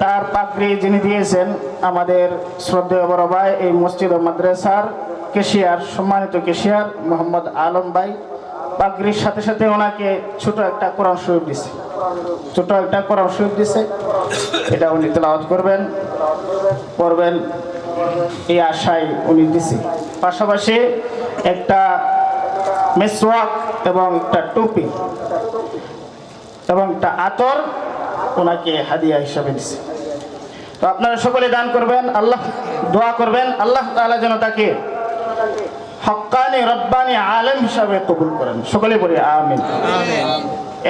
তার পাগড়ি যিনি দিয়েছেন আমাদের শ্রদ্ধেয় বড় ভাই এই মসজিদ ও মাদ্রাসার কেশিয়ার, সম্মানিত কেশিয়ার মোহাম্মদ আলম ভাই, পাগড়ির সাথে সাথে ওনাকে ছোট একটা কোরআন শরীফ দিছে। এটা উনি তেলাওয়াত করবেন, পড়বেন এই আশায় উনি দিছে। পাশাপাশি একটা মেসওয়াক এবং একটা টুপি এবং একটা আতর ওনাকে হাদিয়া হিসাবে দিছে। তো আপনারা সকলে দান করবেন, আল্লাহ দোয়া করবেন আল্লাহ তাআলা যেন তাকে হক্কানি রব্বানি আলেম হিসাবে কবুল করেন। সকলে বলি আমিন।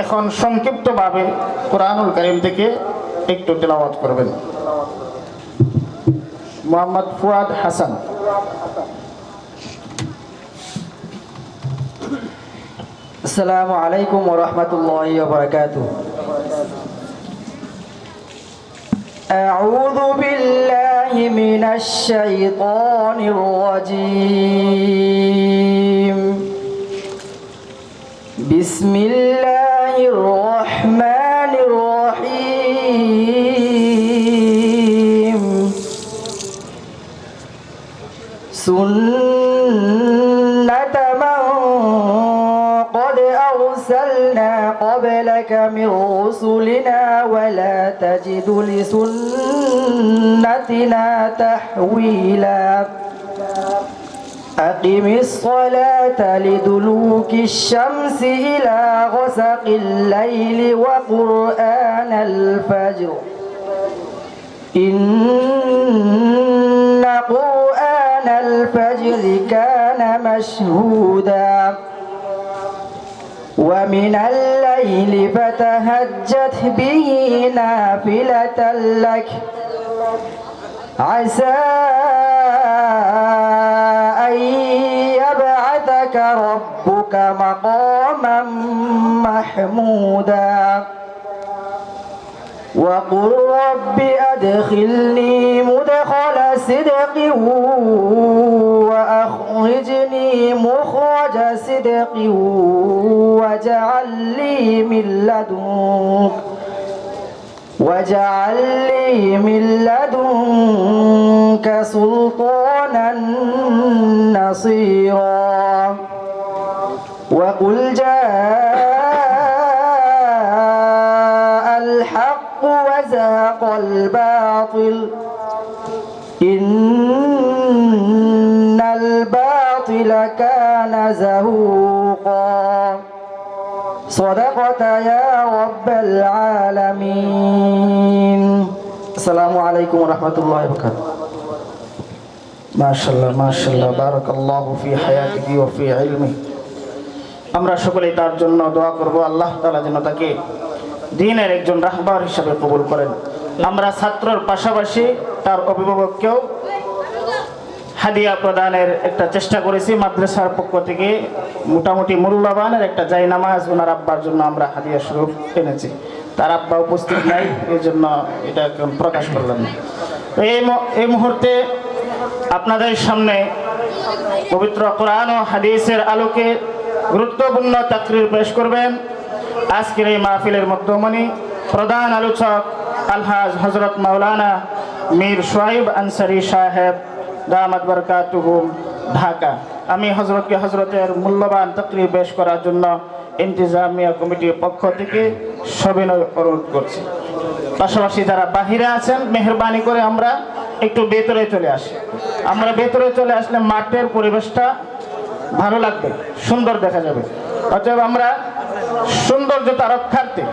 এখন সংক্ষিপ্তভাবে কোরআনুল কারীম থেকে একটু তেলাওয়াত করবেন। মোহাম্মদ ফুয়াদ হাসান। আসসালামু আলাইকুম ওয়া রাহমাতুল্লাহি ওয়া বারাকাতুহু। أعوذ بالله من الشيطان الرجيم. بسم الله الرحمن الرحيم. سنة من قد أرسلنا قبلك من رسلنا ولا تجد لسنتنا تحويلا. أقم الصلاة لدلوك الشمس إلى غسق الليل وقرآن الفجر إن قرآن الفجر كان مشهودا. ومن الليل فتهجت به نافلة لك عسى أن يبعثك ربك مقاما محمودا. وقل رب أدخلني مدخل صدق وأخرجني مخرج صدق واجعل لي من لدنك سلطانا نصيرا. وقل جاء الحق وزهق الباطل إن الباطل كان زهوقا. صدقت يا رب العالمين. السلام عليكم ورحمة الله وبركاته. মাশাআল্লাহ মাশাআল্লাহ, বারাকাল্লাহু ফি হায়াতিহি ওয়া ফি ইলমিহি। আমরা সকলেই তার জন্য দোয়া করব আল্লাহ তাআলা যেন তাকে দ্বীনের একজন রাহবার হিসেবে কবুল করেন। আমরা ছাত্রর পাশাপাশি তার অভিভাবককেও হাদিয়া প্রদানের একটা চেষ্টা করেছি। মাদ্রাসার পক্ষ থেকে মোটামুটি মূল্যবানের একটা জায়নামাজ ওনার আব্বার জন্য আমরা হাদিয়া স্বরূপ এনেছি। তার আব্বা উপস্থিত নাই, এই জন্য এটা প্রকাশ করলাম না। এই মুহূর্তে আপনাদের সামনে পবিত্র কোরআন ও হাদিসের আলোকে গুরুত্বপূর্ণ তাকরীর পেশ করবেন আজকের এই মাহফিলের মধ্যমণি প্রধান আলোচক আলহাজ হযরত মাওলানা মীর সোহাইব আনসারী সাহেব দামাত বরকাতুহুম, ঢাকা। আমি হযরতের মূল্যবান তাকরীর পেশ করার জন্য ইন্তিজামিয়া কমিটির পক্ষ থেকে সবিনয় অনুরোধ করছি। পাশাপাশি যারা বাহিরে আছেন মেহেরবানি করে আমরা একটু ভেতরে চলে আসি। আমরা ভেতরে চলে আসলে মাঠের পরিবেশটা ভালো লাগবে, সুন্দর দেখা যাবে। অতএব আমরা সৌন্দর্যতা রক্ষার্থে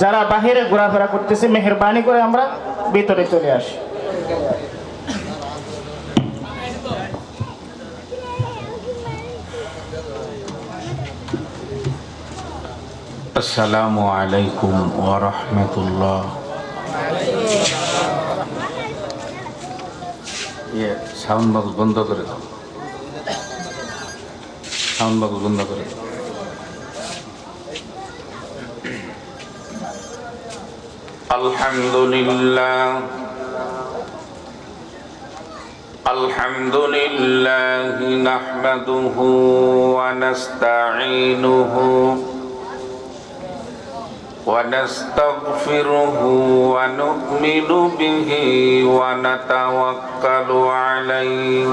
যারা বাহিরে ঘোরাফেরা করতেছি মেহেরবানি করে আমরা ভেতরে চলে আসি। আসসালামু আলাইকুম ওয়া রাহমাতুল্লাহ। সাউন্ড বক্স বন্ধ করে দাও, সাউন্ড বক্স বন্ধ করে দাও। আলহামদুলিল্লাহ আলহামদুলিল্লাহি নাহমাদুহু ওয়া নাস্তাঈনুহু ونستغفره ونؤمن به ونتوكل عليه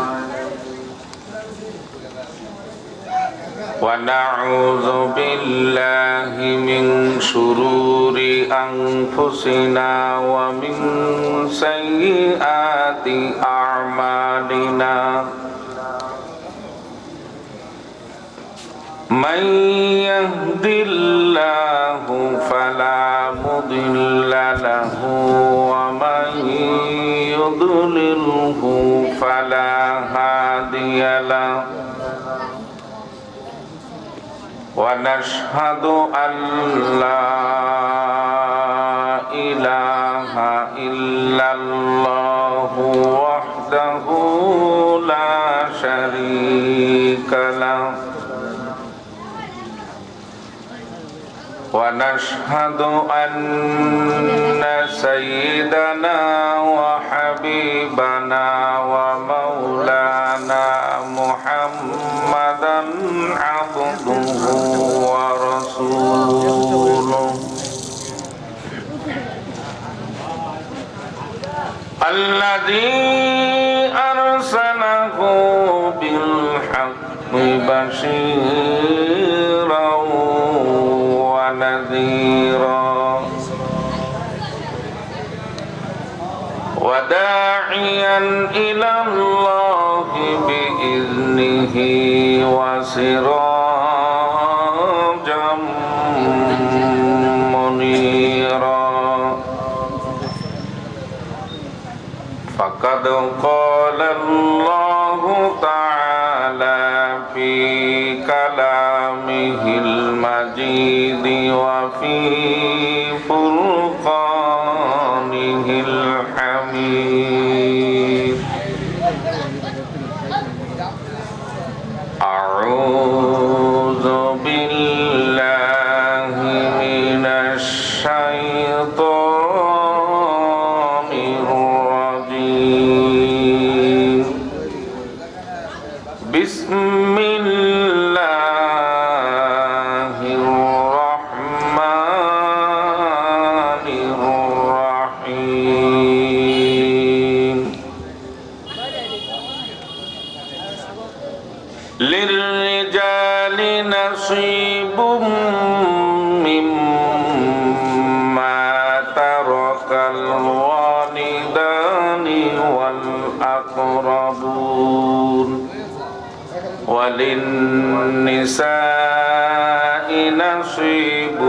ونعوذ بالله من شرور أنفسنا ومن سيئات أعمالنا من يهد الله فلا مضل له ومن يضلله فلا هادي له ونشهد أن لا إله إلا الله وحده لا شريك له ونشهد أن سيدنا وحبيبنا ومولانا محمدا عبده ورسوله الذي أرسله بالحق بشيرا ونذيرا وداعيا إلى الله بإذنه وسراجا منيرا فقد قال الله تعالى في كلامه المجيد وفي فرقانه الحميد أعوذ بالله من الشيطان الرجيم بسم الله الرحمن الرحيم للرجال نصيب مما ترك الوالدان والأقربون وللنساء نصيب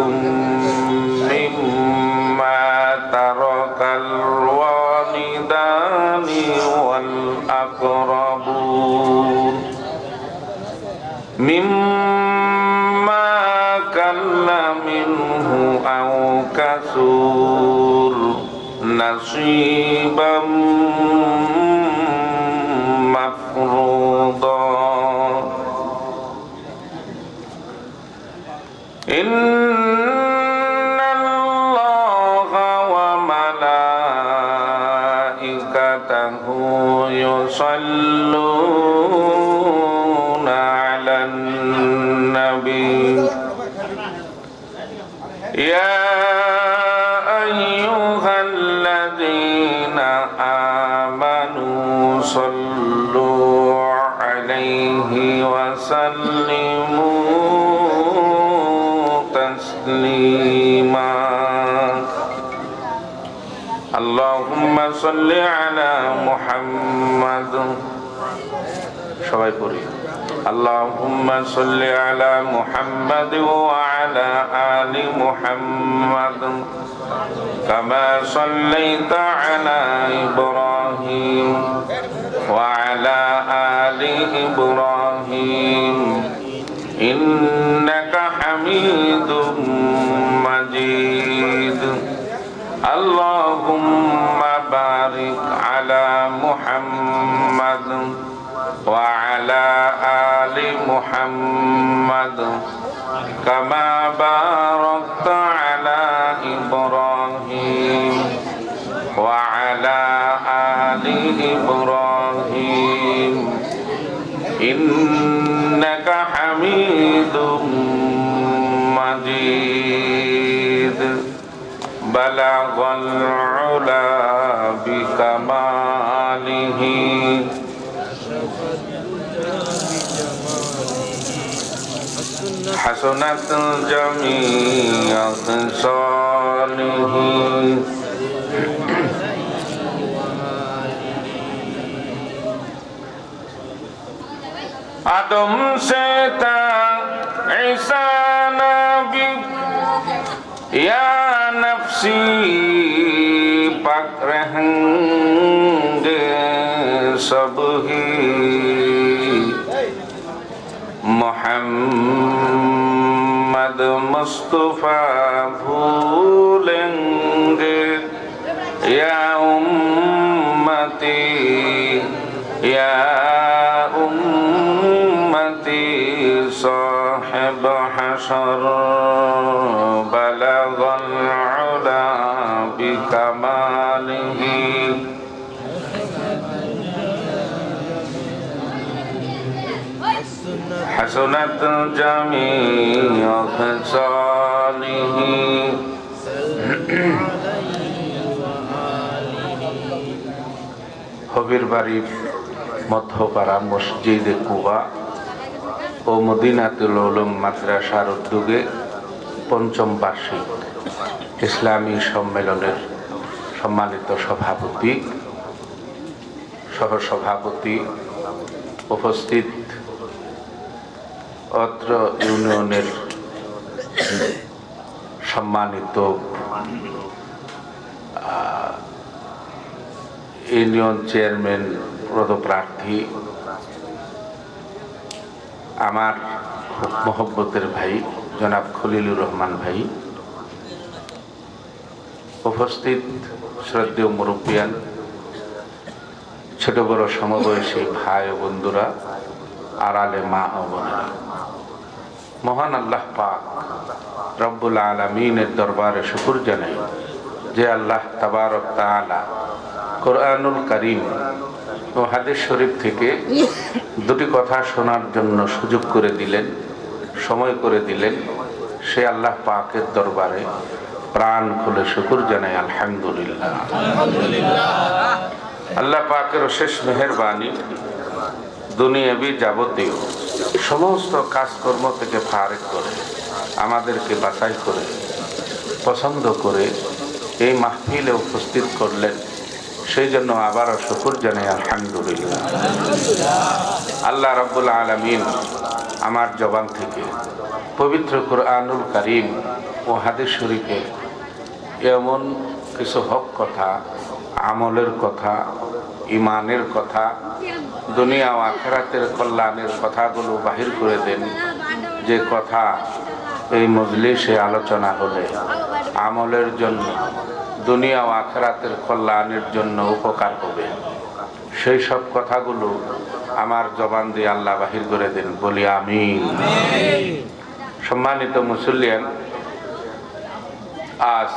مما ترك الوالدان والأقربون مما كل منه أو كثور نصيبا مفروضا إن الله وملائكته يصلون على النبي يا أيها الذين آمنوا صلوا عليه وسلموا تسليما اللهم صل على محمد সবাই পড়ি اللهم صل على محمد وعلى آل محمد كما صليت على إبراهيم وعلى آل إبراهيم إنك حميد مجيد اللهم بارك على محمد وعلى آل محمد كما باركت على إبراهيم وعلى آل إبراهيم إنك حميد مجيد بلغ العلا بكماله حسنت جميع خصاله आदम से था ईसा नबी या नफ्सी पाक रहेंगे सब ही मोहम्मद मुस्तफा भूलेंगे या उम्मती या صاحب حشر بلغ العلا بكماله حسنت جميع خصاله হবির বাড়ির মধ্যপাড়া মসজিদে কুবা ও মদিনাতুল উলুম মাদ্রাসার উদ্যোগে পঞ্চম বার্ষিক ইসলামী সম্মেলনের সম্মানিত সভাপতি, সহসভাপতি, উপস্থিত অত্র ইউনিয়নের সম্মানিত ইউনিয়ন চেয়ারম্যান পদপ্রার্থী, আমার মোহব্বতের ভাই জনাব খলিলুর রহমান ভাই, উপস্থিত শ্রদ্ধেয় মুরব্বিয়ান, ছোট বড় সমবয়সী ভাই ও বন্ধুরা, আড়ালে মা ও বোনেরা, মহান আল্লাহ পাক রব্বুল আলামিনের দরবারে শুকর জানাই যে আল্লাহ তাবারক তাআলা কোরআনুল কারীম ও হাদিস শরীফ থেকে দুটি কথা শোনার জন্য সুযোগ করে দিলেন, সময় করে দিলেন। সে আল্লাহ পাকের দরবারে প্রাণ খুলে শুকর জানাই আলহামদুলিল্লাহ। আল্লাহ পাকের শেষ মেহেরবানি, দুনিয়াবি যাবতীয় সমস্ত কাজকর্ম থেকে ফারেক করে আমাদেরকে বাছাই করে পছন্দ করে এই মাহফিলে উপস্থিত করলেন। সেই জন্য আবারও শুকর জানাই আলহামদুলিল্লাহ। আল্লাহ রাব্বুল আলামিন আমার জবান থেকে পবিত্র কোরআনুল কারীম ও হাদিস শরীফে এমন কিছু হক কথা, আমলের কথা, ইমানের কথা, দুনিয়া ও আখিরাতের কল্যাণের কথাগুলো বাহির করে দেন, যে কথা এই মজলিসে আলোচনা হলে আমলের জন্য, দুনিয়া ও আখিরাতের কল্যাণের জন্য উপকার হবে। সেই সব কথাগুলো আমার জবান দিয়ে আল্লাহ বাহির করে দেন, বলি আমিন। সম্মানিত মুসল্লিয়ান, আজ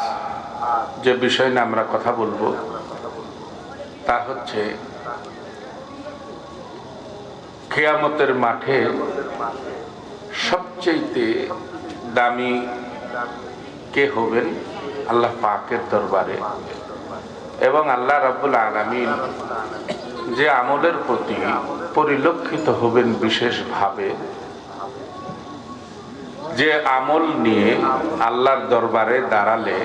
যে বিষয় নিয়ে আমরা কথা বলবো তা হচ্ছে কিয়ামতের মাঠে সবচেয়ে দামি কে হবেন আল্লাহ পাকের দরবারে, এবং আল্লাহ রাব্বুল আলামিন যে আমলের প্রতি পরিলক্ষিত হবেন বিশেষভাবে, যে আমল নিয়ে আল্লাহর দরবারে দাঁড়ালে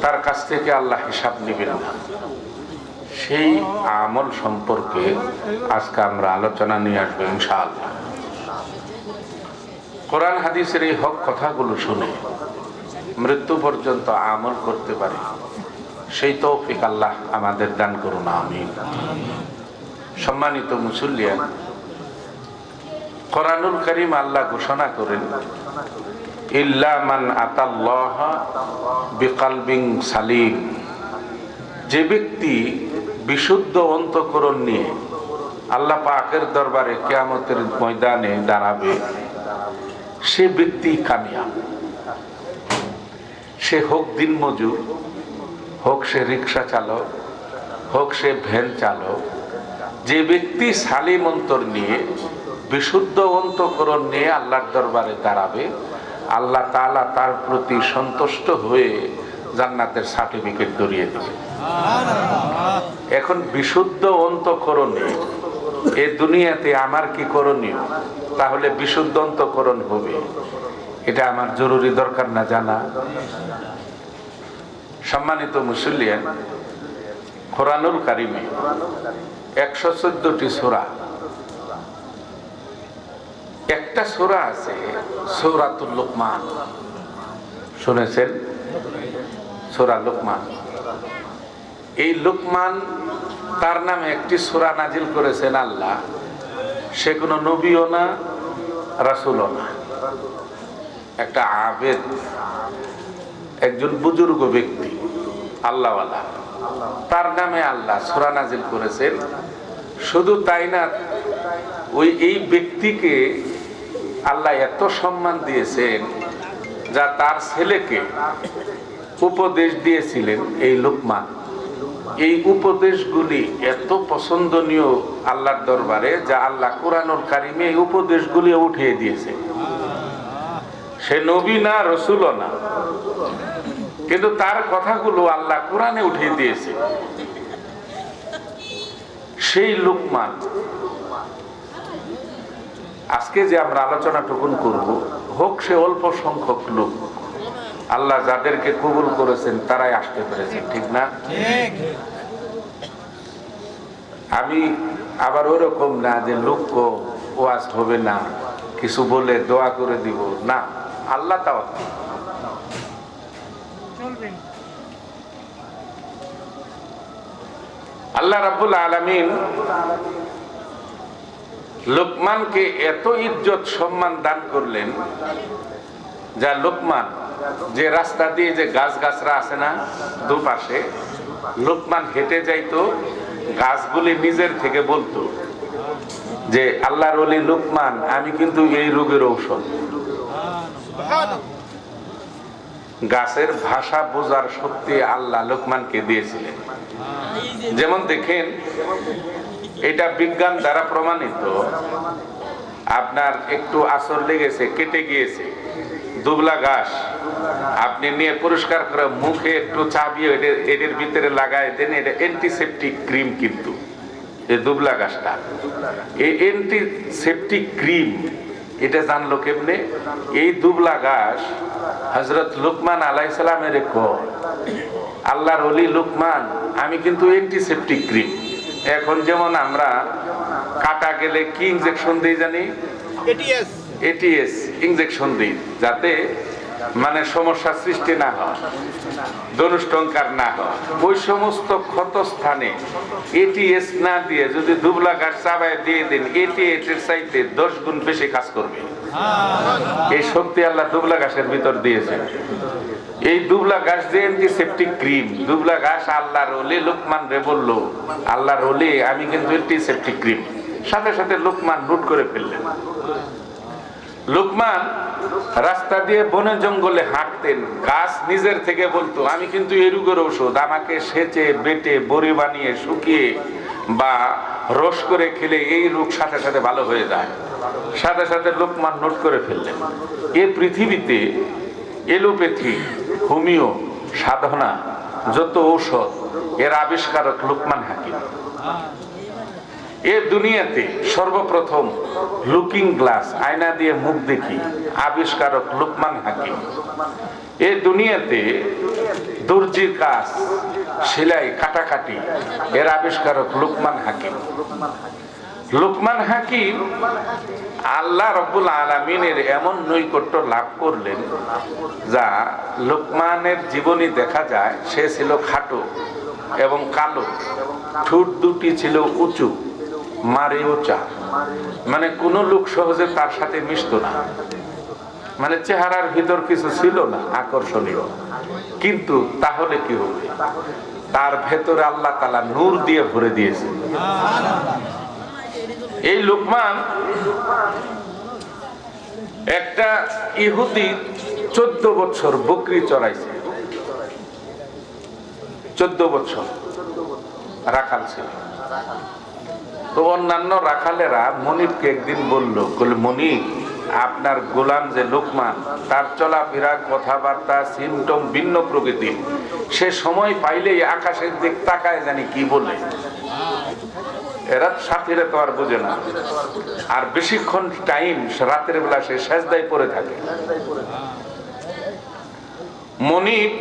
তার কাছ থেকে আল্লাহ হিসাব নেবেন না, সেই আমল সম্পর্কে আজকে আমরা আলোচনা নিয়ে আসবো ইনশাআল্লাহ। কোরআন হাদিসের এই হক কথাগুলো শুনে মৃত্যু পর্যন্ত আমল করতে পারি, সেই তৌফিক আল্লাহ আমাদের দান করুন, আমিন। সম্মানিত মুসল্লিয়ান, কোরআনুল কারীম আল্লাহ ঘোষণা করেন, ইল্লা মান আতাল্লাহ বিকলবিন সালিম, যে ব্যক্তি বিশুদ্ধ অন্তঃকরণ নিয়ে আল্লাহ পাকের দরবারে কিয়ামতের ময়দানে দাঁড়াবে, সে ব্যক্তি কামিয়াব। সে হোক দিনমজুর, হোক সে রিক্সা চালক, হোক সে ভ্যান চালক, যে ব্যক্তি সালিম অন্তর নিয়ে, বিশুদ্ধ অন্তঃকরণ নিয়ে আল্লাহর দরবারে দাঁড়াবে, আল্লাহ তাআলা তার প্রতি সন্তুষ্ট হয়ে জান্নাতের সার্টিফিকেট ধরিয়ে দিবে। এখন বিশুদ্ধ অন্তঃকরণে এই দুনিয়াতে আমার কি করণীয়? তাহলে বিশুদ্ধ অন্তঃকরণ হবে, এটা আমার জরুরি দরকার না জানা? সম্মানিত মুসলিয়ান, কোরআনুল কারিমে 114টি সূরা, একটা সূরা আছে সূরাতুল লুকমান। শুনেছেন সূরা লুকমান? এই লুকমান তার নামে একটি সূরা নাজিল করেছেন আল্লাহ। সে কোনো নবীও না, রাসূলও না, একটা আবেদ, একজন বুজুর্গ ব্যক্তি, আল্লাহওয়ালা, তার নামে আল্লাহ সূরা নাজিল করেছেন। শুধু তাই না, এই ব্যক্তিকে আল্লাহ এত সম্মান দিয়েছেন যা তার ছেলেকে উপদেশ দিয়েছিলেন এই লুকমান। এই উপদেশগুলি এত পছন্দনীয় আল্লাহর দরবারে যা আল্লাহ কোরআনুল কারিমে এই উপদেশগুলি উঠিয়ে দিয়েছে। সে নবী না, রাসূলও না, কিন্তু তার কথাগুলো আল্লাহ কোরআনে উঠিয়ে দিয়েছে। সেই লুকমান আজকে যে আমরা আলোচনা টুকুন করব, হোক সে অল্প সংখ্যক লোক, আল্লাহ যাদেরকে কবুল করেছেন তারাই আসতে পেরেছেন, ঠিক না? আমি আবার ওরকম না যে লোক ওয়াজ হবে না, কিছু বলে দোয়া করে দিব না, আল্লাহ তাওয়াক্কুল। আল্লাহ রাব্বুল আলামিন লুকমানকে এত ইজ্জত সম্মান দান করলেন, যা লুকমান যে রাস্তা দিয়ে যে গাছগাছরা আছে না দুপাশে, লুকমান হেঁটে যাইতো, গাছগুলি নিজের থেকে বলতো যে আল্লাহর ওলি লুকমান, আমি কিন্তু এই রোগের ঔষধ। গাছের ভাষা বোঝার শক্তি আল্লাহ লুকমানকে দিয়েছিলেন। যেমন দেখেন, এটা বিজ্ঞান দ্বারা প্রমাণিত। আপনার একটু আঁচড় লেগেছে, কেটে গিয়েছে, দুবলা ঘাস আপনি নিয়ে পরিষ্কার করে মুখে একটু চাবিয়ে এদের ভিতরে লাগাই দেন, এটা অ্যান্টিসেপটিক ক্রিম। কিন্তু এই দুবলা ঘাসটা, এই অ্যান্টিসেপটিক ক্রিম এটা জানলো কেমনে? এই দুবলা ঘাস হযরত লুকমান আলাইহিস সালামের কয়, আল্লাহর ওলি লুকমান, আমি কিন্তু অ্যান্টিসেপটিক ক্রিম। এখন যেমন আমরা কাটা গেলে কি ইনজেকশন দিই জানি? এটিএস ইনজেকশন দিই, যাতে মানে সমস্যা সৃষ্টি না হয়, ধনুষ্টঙ্কার না হয়। ওই সমস্ত ক্ষত স্থানে এটিএস না দিয়ে যদি দুবলা ঘাস চাবায় দিয়ে দেন, এটিএস এর চাইতে 10 গুণ বেশি কাজ করবে। এই শক্তি আল্লাহ দুবলা ঘাসের ভিতর দিয়েছেন। এই দুবলা ঘাস যে অ্যান্টিসেপটিক ক্রিম, দুবলা ঘাস আল্লাহর ওলি লুকমান রে বলল, আল্লাহর ওলি, আমি কিন্তু অ্যান্টিসেপটিক ক্রিম। সাথে সাথে লুকমান লুট করে ফেললেন। লুকমান রাস্তা দিয়ে বনে জঙ্গলে হাঁটতেন, গাছ নিজের থেকে বলতো, আমি কিন্তু এই রোগের ঔষধ, আমাকে সেচে বেটে বড়ি বানিয়ে শুকিয়ে বা রস করে খেলে এই রোগ সাথে সাথে ভালো হয়ে যায়। সাথে সাথে লুকমান নোট করে ফেললেন। এই পৃথিবীতে এলোপ্যাথি, হোমিও সাধনা, যত ঔষধ, এর আবিষ্কারক লুকমান হাকিম। এ দুনিয়াতে সর্বপ্রথম লুকিং গ্লাস, আয়না দিয়ে মুখ দেখি, আবিষ্কারক লুকমান হাকিম। এ দুনিয়াতে দর্জির কাজ, সেলাই কাটাকাটি, এর আবিষ্কারক লুকমান হাকিম। লুকমান হাকিম আল্লাহ রাব্বুল আলামিনের এমন নৈকট্য লাভ করলেন, যা লুকমানের জীবনী দেখা যায়। সে ছিল খাটো এবং কালো, ঠোঁট দুটি ছিল উঁচু, মারে উঁচা, মানে কোন লোক সহজে তার সাথে মিশতো না। মানে চেহারার ভিতর কিছু ছিল না আকর্ষণীয়, কিন্তু তাহলে কি হবে? তার ভেতরে আল্লাহ তাআলা নূর দিয়ে ভরে দিয়েছে। এই লুকমান একটা ইহুদি 14 বছর বকরি চড়াইছে, 14 বছর রাখাল ছিল। তো অন্যান্য রাখালেরা মনিবকে একদিন বলল, মনিব, আপনার গোলাম যে লোকমান, তার চলাফেরা, কথাবার্তা, সিমটম ভিন্ন প্রকৃতির। সে সময় পাইলেই আকাশের দিক তাকায়, জানি কি বলে। এরা সাথীরা তো আর বোঝে না। আর বেশিক্ষণ টাইম রাতের বেলা সে সেজদায় পড়ে থাকে। মনিব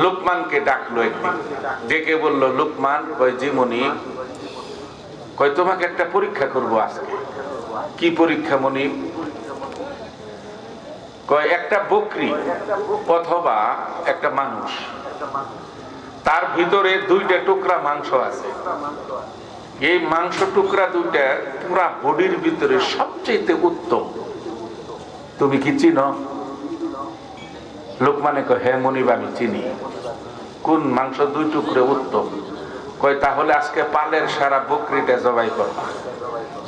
লোকমানকে ডাকলো একদিন, ডেকে বলল, লোকমান। কয়, জি মনিব। কয়, তোমাকে একটা পরীক্ষা করব আজকে। কি পরীক্ষা মনিব? কয়, একটা বকরি অথবা একটা মানুষ, তার ভিতরে দুইটা টুকরা মাংস আছে। এই মাংস টুকরা দুইটা পুরা বডির ভিতরে সবচেয়ে উত্তম, তুমি কি চিনো? লোকমানে কয়, হ্যাঁ মনিব, আমি চিনি। কোন মাংস দুই টুকরে উত্তম? কয়, তাহলে আজকে পালের সারা বকরিটা জবাই করবা।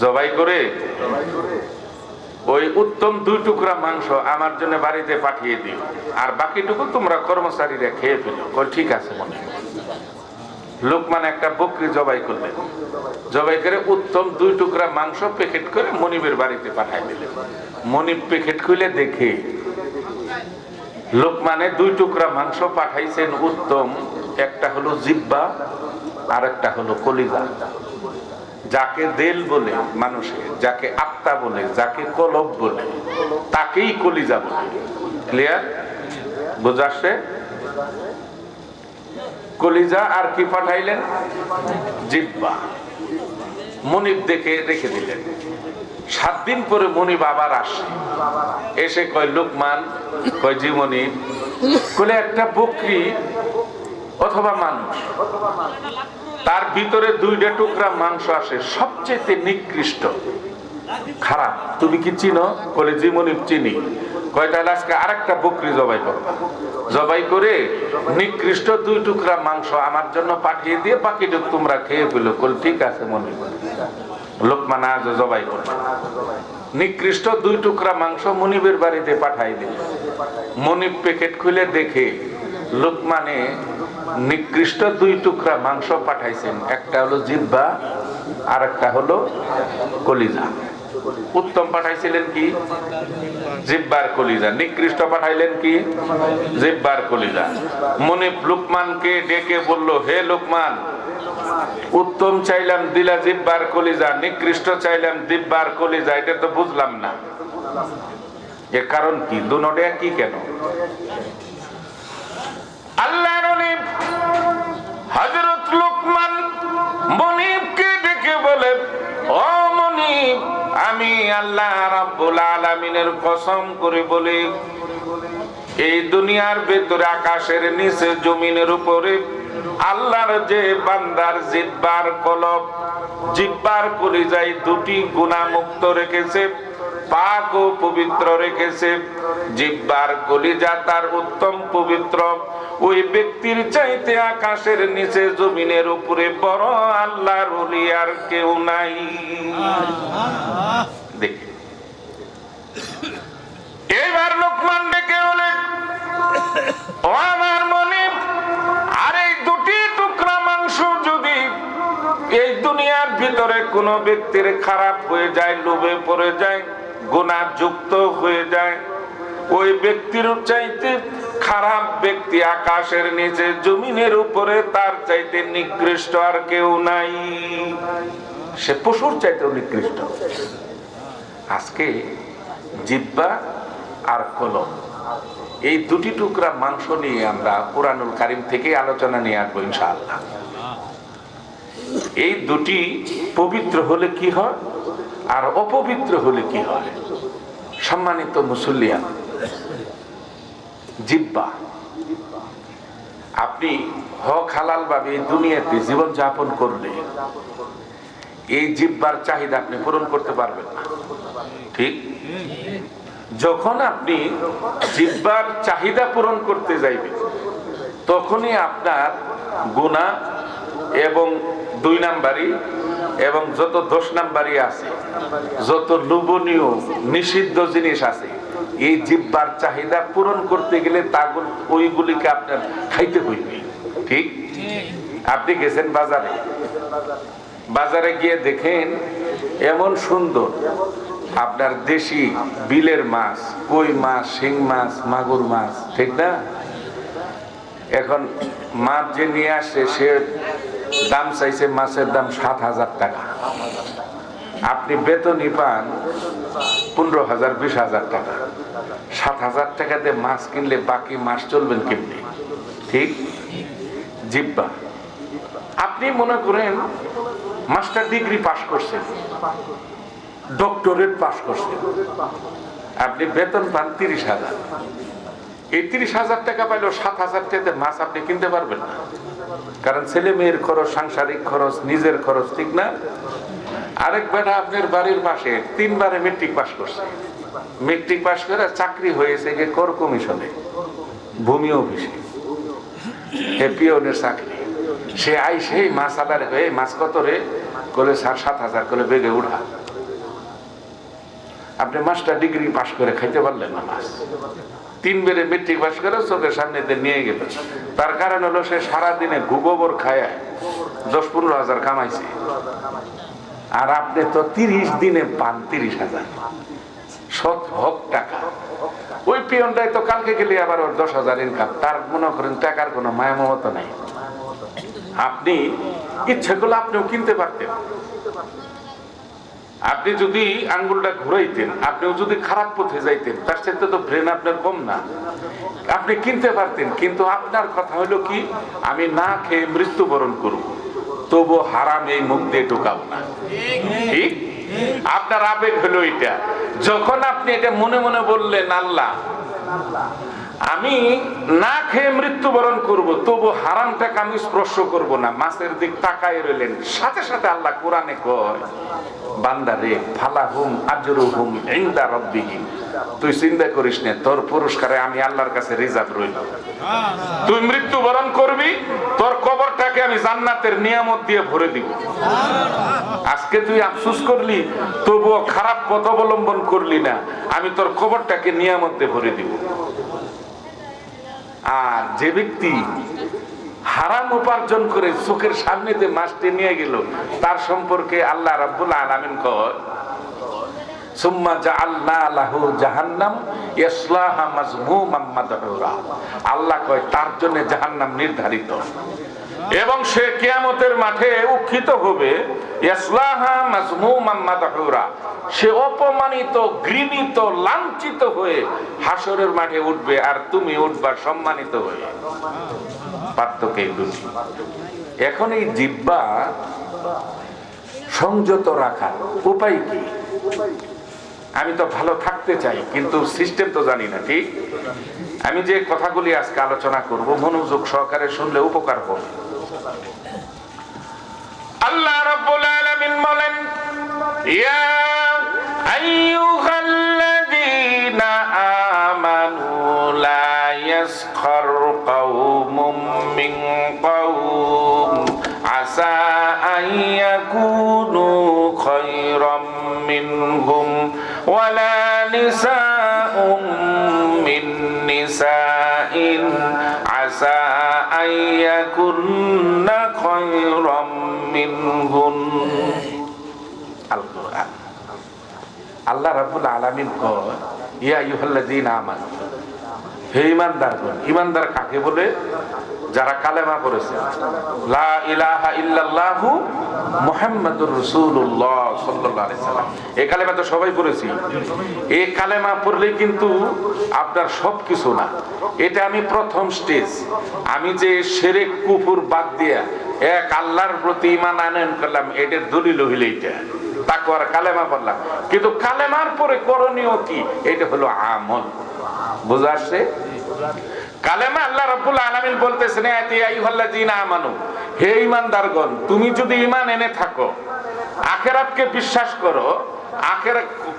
জবাই করে ওই উত্তম দুই টুকরা মাংস আমার জন্য বাড়িতে পাঠিয়ে দিও, আর বাকিটুকু তোমরা কর্মচারীরা খেয়ে ফেলো। কয়, ঠিক আছে মনিব। লোকমান একটা বকরি জবাই করলেন। জবাই করে উত্তম দুই টুকরা মাংস প্যাকেট করে মনিবের বাড়িতে পাঠাই দিলেন। মনিব প্যাকেট খুলে দেখে লোকমানে দুই টুকরা মাংস পাঠাইছেন উত্তম। একটা হলো জিব্বা, আর একটা হলো কলিজা। যাকে দেল বলে মানুষের, যাকে আত্মা বলে, যাকে কলব বলে, তাকেই কলিজা বলে। ক্লিয়ার? বুঝাচ্ছে? কলিজা আর কি পাঠাইলেন? জিব্বা। মনিব দেখে রেখে দিলেন। 7 দিন পরে মনিব আবার আসে, এসে কয়, লোকমান। কয়, জি মনিব। কলে, একটা বকরি অথবা মানুষ, তার ভিতরে দুইটা টুকরা মাংস আসে, সবচেয়ে নিকৃষ্ট, খারাপ, তুমি কি চিনো? কলে, জি মনিব, চিনি। কয়, তাহলে আজকে আরেকটা বকরি জবাই করবা। জবাই করে নিকৃষ্ট দুই টুকরা মাংস আমার জন্য পাঠিয়ে দিয়ে বাকিটুকু তোমরা খেয়ে ফেলো। কল, ঠিক আছে মনিব। লোকমান আজ জবাই করবে। নিকৃষ্ট দুই টুকরা মাংস মনিবের বাড়িতে পাঠাই দিল। মনিব প্যাকেট খুলে দেখে লোকমানে নিকৃষ্ট দুই টুকরা মাংস পাঠাইছেন। একটা হলো জিহ্বা, আর একটা হলো কলিজা। উত্তম পাঠাইছিলেন কি? জিহ্বার কলিজা। নিকৃষ্ট পাঠাইলেন কি? জিহ্বার কলিজা। মনিব লোকমানকে ডেকে বলল, হে লোকমান, উত্তম চাইলাম দিলা জিহ্বার কলিজা, নিকৃষ্ট চাইলাম জিহ্বার কলিজা, এটা তো বুঝলাম না। এর কারণ কি? দুটোটা কি কেন? আল্লাহর ওলি হযরত লোকমান মনিবকে ডেকে বলে, ও মনিব, আমি আল্লাহ রাব্বুল আলামিনের কসম করে বলি, এই দুনিয়ার ভেতরে, আকাশের নিচে, জমিনের উপরে আল্লাহর যে বান্দার জিহ্বার কলব, জিহ্বার কলিজায় দুটি গুনাহমুক্ত রেখেছে, পাক ও পবিত্র রেখেছে। জিহ্বার কলিজা তার উত্তম পবিত্র। ওই ব্যক্তির চাইতে আকাশের নিচে, জমিনের উপরে বড় আল্লাহর ওলি আর কেউ নাই। দেখে এবার লোকমান ডেকে বলে, ও আমার মনিব, আর এই দুটি টুকরা মাংস যদি এই দুনিয়ার ভিতরে কোনো ব্যক্তির খারাপ হয়ে যায়, লোভে পড়ে যায়, গুনাহযুক্ত হয়ে যায়, ওই ব্যক্তির চাইতে খারাপ ব্যক্তি আকাশের নিচে, জমিনের উপরে তার চাইতে নিকৃষ্ট আর কেউ নাই। সে পশুর চাইতেও নিকৃষ্ট। আজকে জিহ্বা আর কলম, এই দুটি টুকরা মাংস নিয়ে আমরা কুরআনুল কারীম থেকে আলোচনা নিয়ে আসবো ইনশাআল্লাহ। এই দুটি পবিত্র হলে কি হয় আর অপবিত্র হলে কি হয়? সম্মানিত মুসল্লিয়ান, জিহ্বা, আপনি হক হালাল ভাবে এই দুনিয়াতে জীবন যাপন করলে এই জিহ্বার চাহিদা আপনি পূরণ করতে পারবেন না। ঠিক? যখন আপনি জিহ্বার চাহিদা পূরণ করতে যাইবেন, তখনই আপনার গুনাহ এবং 2 নাম্বারি এবং যত 10 নাম্বারি আছে, যত লোভনীয় নিষিদ্ধ জিনিস আছে, এই জিহ্বার চাহিদা পূরণ করতে গেলে ওইগুলিকে আপনার খাইতে হইবে। ঠিক? আপনি গেছেন বাজারে, বাজারে গিয়ে দেখেন এমন সুন্দর আপনার দেশি বিলের মাছ, কই মাছ, শিং মাছ, মাগুর মাছ, ঠিক না? এখন মাছ যে নিয়ে আসে সে দাম চাইছে, মাছের দাম 7,000 টাকা। আপনি বেতনই পান 15,000 20,000 টাকা। 7,000 টাকা দিয়ে মাছ কিনলে বাকি মাস চলবেন কেমনি? ঠিক জিব্বা। আপনি মনে করেন মাস্টার ডিগ্রি পাশ করছেন, ডক্টরেট পাশ করছেন, আপনি বেতন পান 30,000। এই 30,000 টাকা পাইলেও 7,000 টাকাতে মাছ আপনি কিনতে পারবেন না, কারণ ছেলে মেয়ের খরচ, সাংসারিক খরচ, নিজের খরচ, ঠিক না? আরেক বেটা আপনার বাড়ির পাশে 3 বারে মেট্রিক পাস করছে, মেট্রিক পাস করে চাকরি হয়েছে গিয়ে কর কমিশনে, ভূমি অফিসে, পিওনের চাকরি। সে আইসে মাছ আদার হয়ে, মাছ কত রে? করে 7,000 করে বেগে উঠা। আপনি মাস্টার ডিগ্রি পাস করে খাইতে পারলেন না মাছ। 3 বারে মেট্রিক পাস করে চোখের সামনে নিয়ে গেল। তার কারণ হলো সে সারাদিনে গোবর খায় 10-15 হাজার কামাইছে, আর আপনি তো 30 দিনে পান 30,000 শতক টাকা। ওই পিয়নটাই তো কালকে গেলে আবার ওর 10,000 ইনকাম। তার মনে করেন টাকার কোনো মায়া মমতা নাই। আপনি ইচ্ছে করলে আপনিও কিনতে পারতেন। আপনি যদি আঙ্গুলটা ঘুরাইতেন, আপনিও যদি খারাপ পথে যাইতেন, তার সাথে তো ব্রেন আপনার কম না, আপনি কিনতে পারতেন। কিন্তু আপনার কথা হলো কি, আমি না খেয়ে মৃত্যুবরণ করব, তবু হারাম এই মুখ দিয়ে ঢোকাবো না। ঠিক? আপনার আবেগ হলো এটা। যখন আপনি এটা মনে মনে বললেন, আল্লাহ আমি না খেয়ে মৃত্যুবরণ করব, তবু হারামটাকে আমি স্পর্শ করব না, মাছের দিক তাকায় রইলেন, সাথে সাথে আল্লাহ কোরআনে কয়, বান্দারে ফালাহুম আজরুহুম ইনদা রাব্বিহিম, তুই চিন্তা করিস না, তোর পুরস্কারে আমি আল্লাহর কাছে রিজার্ভ রইল। তুই মৃত্যুবরণ করবি, তোর কবরটাকে আমি জান্নাতের নিয়ামত দিয়ে ভরে দিব। আজকে তুই আফসোস করলি, তবুও খারাপ পথ অবলম্বন করলি না, আমি তোর কবরটাকে নিয়ামত দিয়ে ভরে দিব। আর যে ব্যক্তি হারাম উপার্জন করে চোখের সামনেতে মাছটি নিয়ে গেল, তার সম্পর্কে আল্লাহ রাব্বুল আলামিন কয়, সুম্মা জাআলনা লাহু জাহান্নাম ইয়াসলাহা মাযমুমান মাদহুরা। আল্লাহ কয় তার জন্য জাহান্নাম নির্ধারিত, এবং সে কিয়ামতের মাঠে উত্থিত হবে। ইয়াসলাহা মাযমুমান মাদহুরা, সে অপমানিত, ঘৃণিত, লাঞ্ছিত হয়ে হাসরের মাঠে উঠবে, আর তুমি উঠবা সম্মানিত হয়ে। পার্থক্য এই দুটি। এখন এই জিহ্বা সংযত রাখার উপায় কি? আমি তো ভালো থাকতে চাই, কিন্তু সিস্টেম তো জানি না। ঠিক? আমি যে কথাগুলি আজকে আলোচনা করব, মনোযোগ সহকারে শুনলে উপকার হবে। আল্লাহ রাব্বুল আলামিন বলেন, ইয়া আইয়ুহাল্লাযীনা আমানু লা ইয়াসখার কওমুম মিন কওম আসা আন ইয়াকুনু খায়রাম মিনহুম ওয়ালা নিসাউম মিন নিসাইন আসা আন ইয়াকুননা খায়রাম মিনহুন। আল কোরআন। আল্লাহ রাব্বুল আলামিন কয়, ইয়া আইয়ুহাল্লাযীনা আমানু, হে ঈমানদারগণ। ঈমানদার কাকে বলে? যারা কালেমা পড়েছে, লা ইলাহা ইল্লাল্লাহু মুহাম্মাদুর রাসূলুল্লাহ সাল্লাল্লাহু আলাইহি সাল্লাম। এই কালেমা তো সবাই পড়েছি। এই কালেমা পড়লেই কিন্তু আপনার সবকিছু না, এটা আমি প্রথম স্টেজ। আমি যে শিরক কুফর বাদ দিয়া এক আল্লাহর প্রতি ঈমান আনয়ন করলাম, এটার দলিল হইল এইটা, তাকওয়ার কালেমা পড়লাম। কিন্তু কালেমার পরে করণীয় কি? এটা হলো আমল। বুঝা আসছে? কালেমা আল্লাহ রাব্বুল আলামিন বলতেছেন, ইয়া আইয়ুহাল্লাযীনা আমানু, হে ঈমানদারগণ, তুমি যদি ঈমান এনে থাকো, আখিরাতকে বিশ্বাস করো,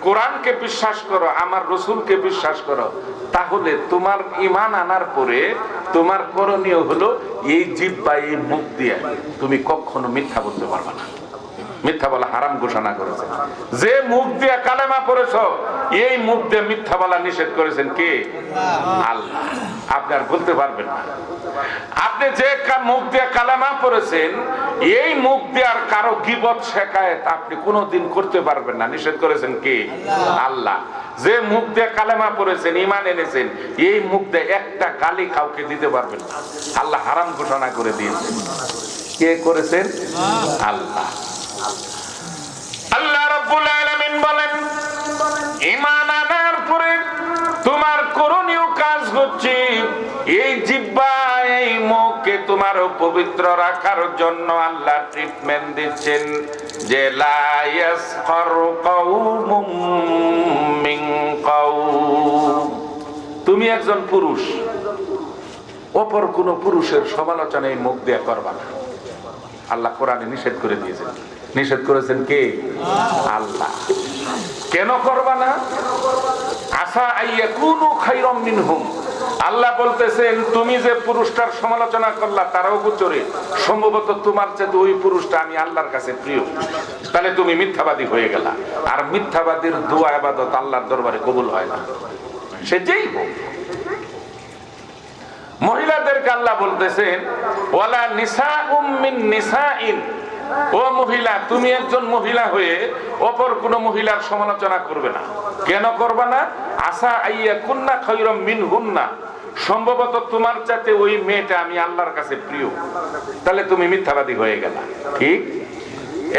কোরআনকে বিশ্বাস করো, আমার রাসূলকে বিশ্বাস করো, তাহলে তোমার ঈমান আনার পরে তোমার করণীয় হলো এই জিহ্বা, এই মুখ দিয়ে তুমি কখনো মিথ্যা বলতে পারবে না। মিথ্যা বলা হারাম ঘোষণা করেছে। যে মুখ দিয়ে কালেমা পড়েছ, এই মুখ দিয়ে মিথ্যা বলা নিষেধ করেছেন কে? আল্লাহ। আপনি আর বলতে পারবেন না। আপনি যে মুখ দিয়ে কালেমা পড়েছেন, এই মুখ দিয়ে আর কারো গীবত শেখায়েত আপনি কোনোদিন করতে পারবেন না। নিষেধ করেছেন কে? আল্লাহ। যে মুখ দিয়ে কালেমা পড়েছেন, ঈমান এনেছেন, এই মুখ দিয়ে একটা গালি কাউকে দিতে পারবেন না। আল্লাহ হারাম ঘোষণা করে দিয়েছেন। কে করেছেন? আল্লাহ। আল্লাহ রাব্বুল আলামিন বলেন, ঈমান আনার পরে তোমার করণীয় কাজ হচ্ছে এই জিহ্বা, এই মুখকে তোমার পবিত্র রাখার জন্য আল্লাহ ট্রিটমেন্ট দিচ্ছেন যে লা ইয়াসখারু কওমুম মিন কওম। তুমি একজন পুরুষ, অপর কোন পুরুষের সমালোচনা এই মুখ দিয়ে করবা না। আল্লাহ কোরআনে নিষেধ করে দিয়েছেন। নিষেধ করেছেন কে? আল্লাহ। কেন করবা না? আসা আইয়াকুনু খায়রাম মিনহুম। আল্লাহ বলতেছেন তুমি যে পুরুষটার সমালোচনা করলা তারাও গোচরে, সম্ভবত তোমার চেয়ে ওই পুরুষটা আমি আল্লাহর কাছে প্রিয়। তাহলে তুমি মিথ্যাবাদী হয়ে গেলা। আর মিথ্যাবাদীর দোয়া ইবাদত আল্লাহর দরবারে কবুল হয় না, সে যেই হোক। মহিলাদেরকে আল্লাহ বলতেছেন ওয়ালা নিসাউম মিন নিসাইন। ও মহিলা, তুমি একজন মহিলা হয়ে অপর কোন মহিলার সমালোচনা করবে না। কেন করবে না? আসা আইয়াকুন্না খায়রাম মিনহুন্না। সম্ভবত তোমার চাইতে ওই মেয়েটা আমি আল্লাহর কাছে প্রিয়। তাহলে তুমি মিথ্যাবাদী হয়ে গেলা। ঠিক?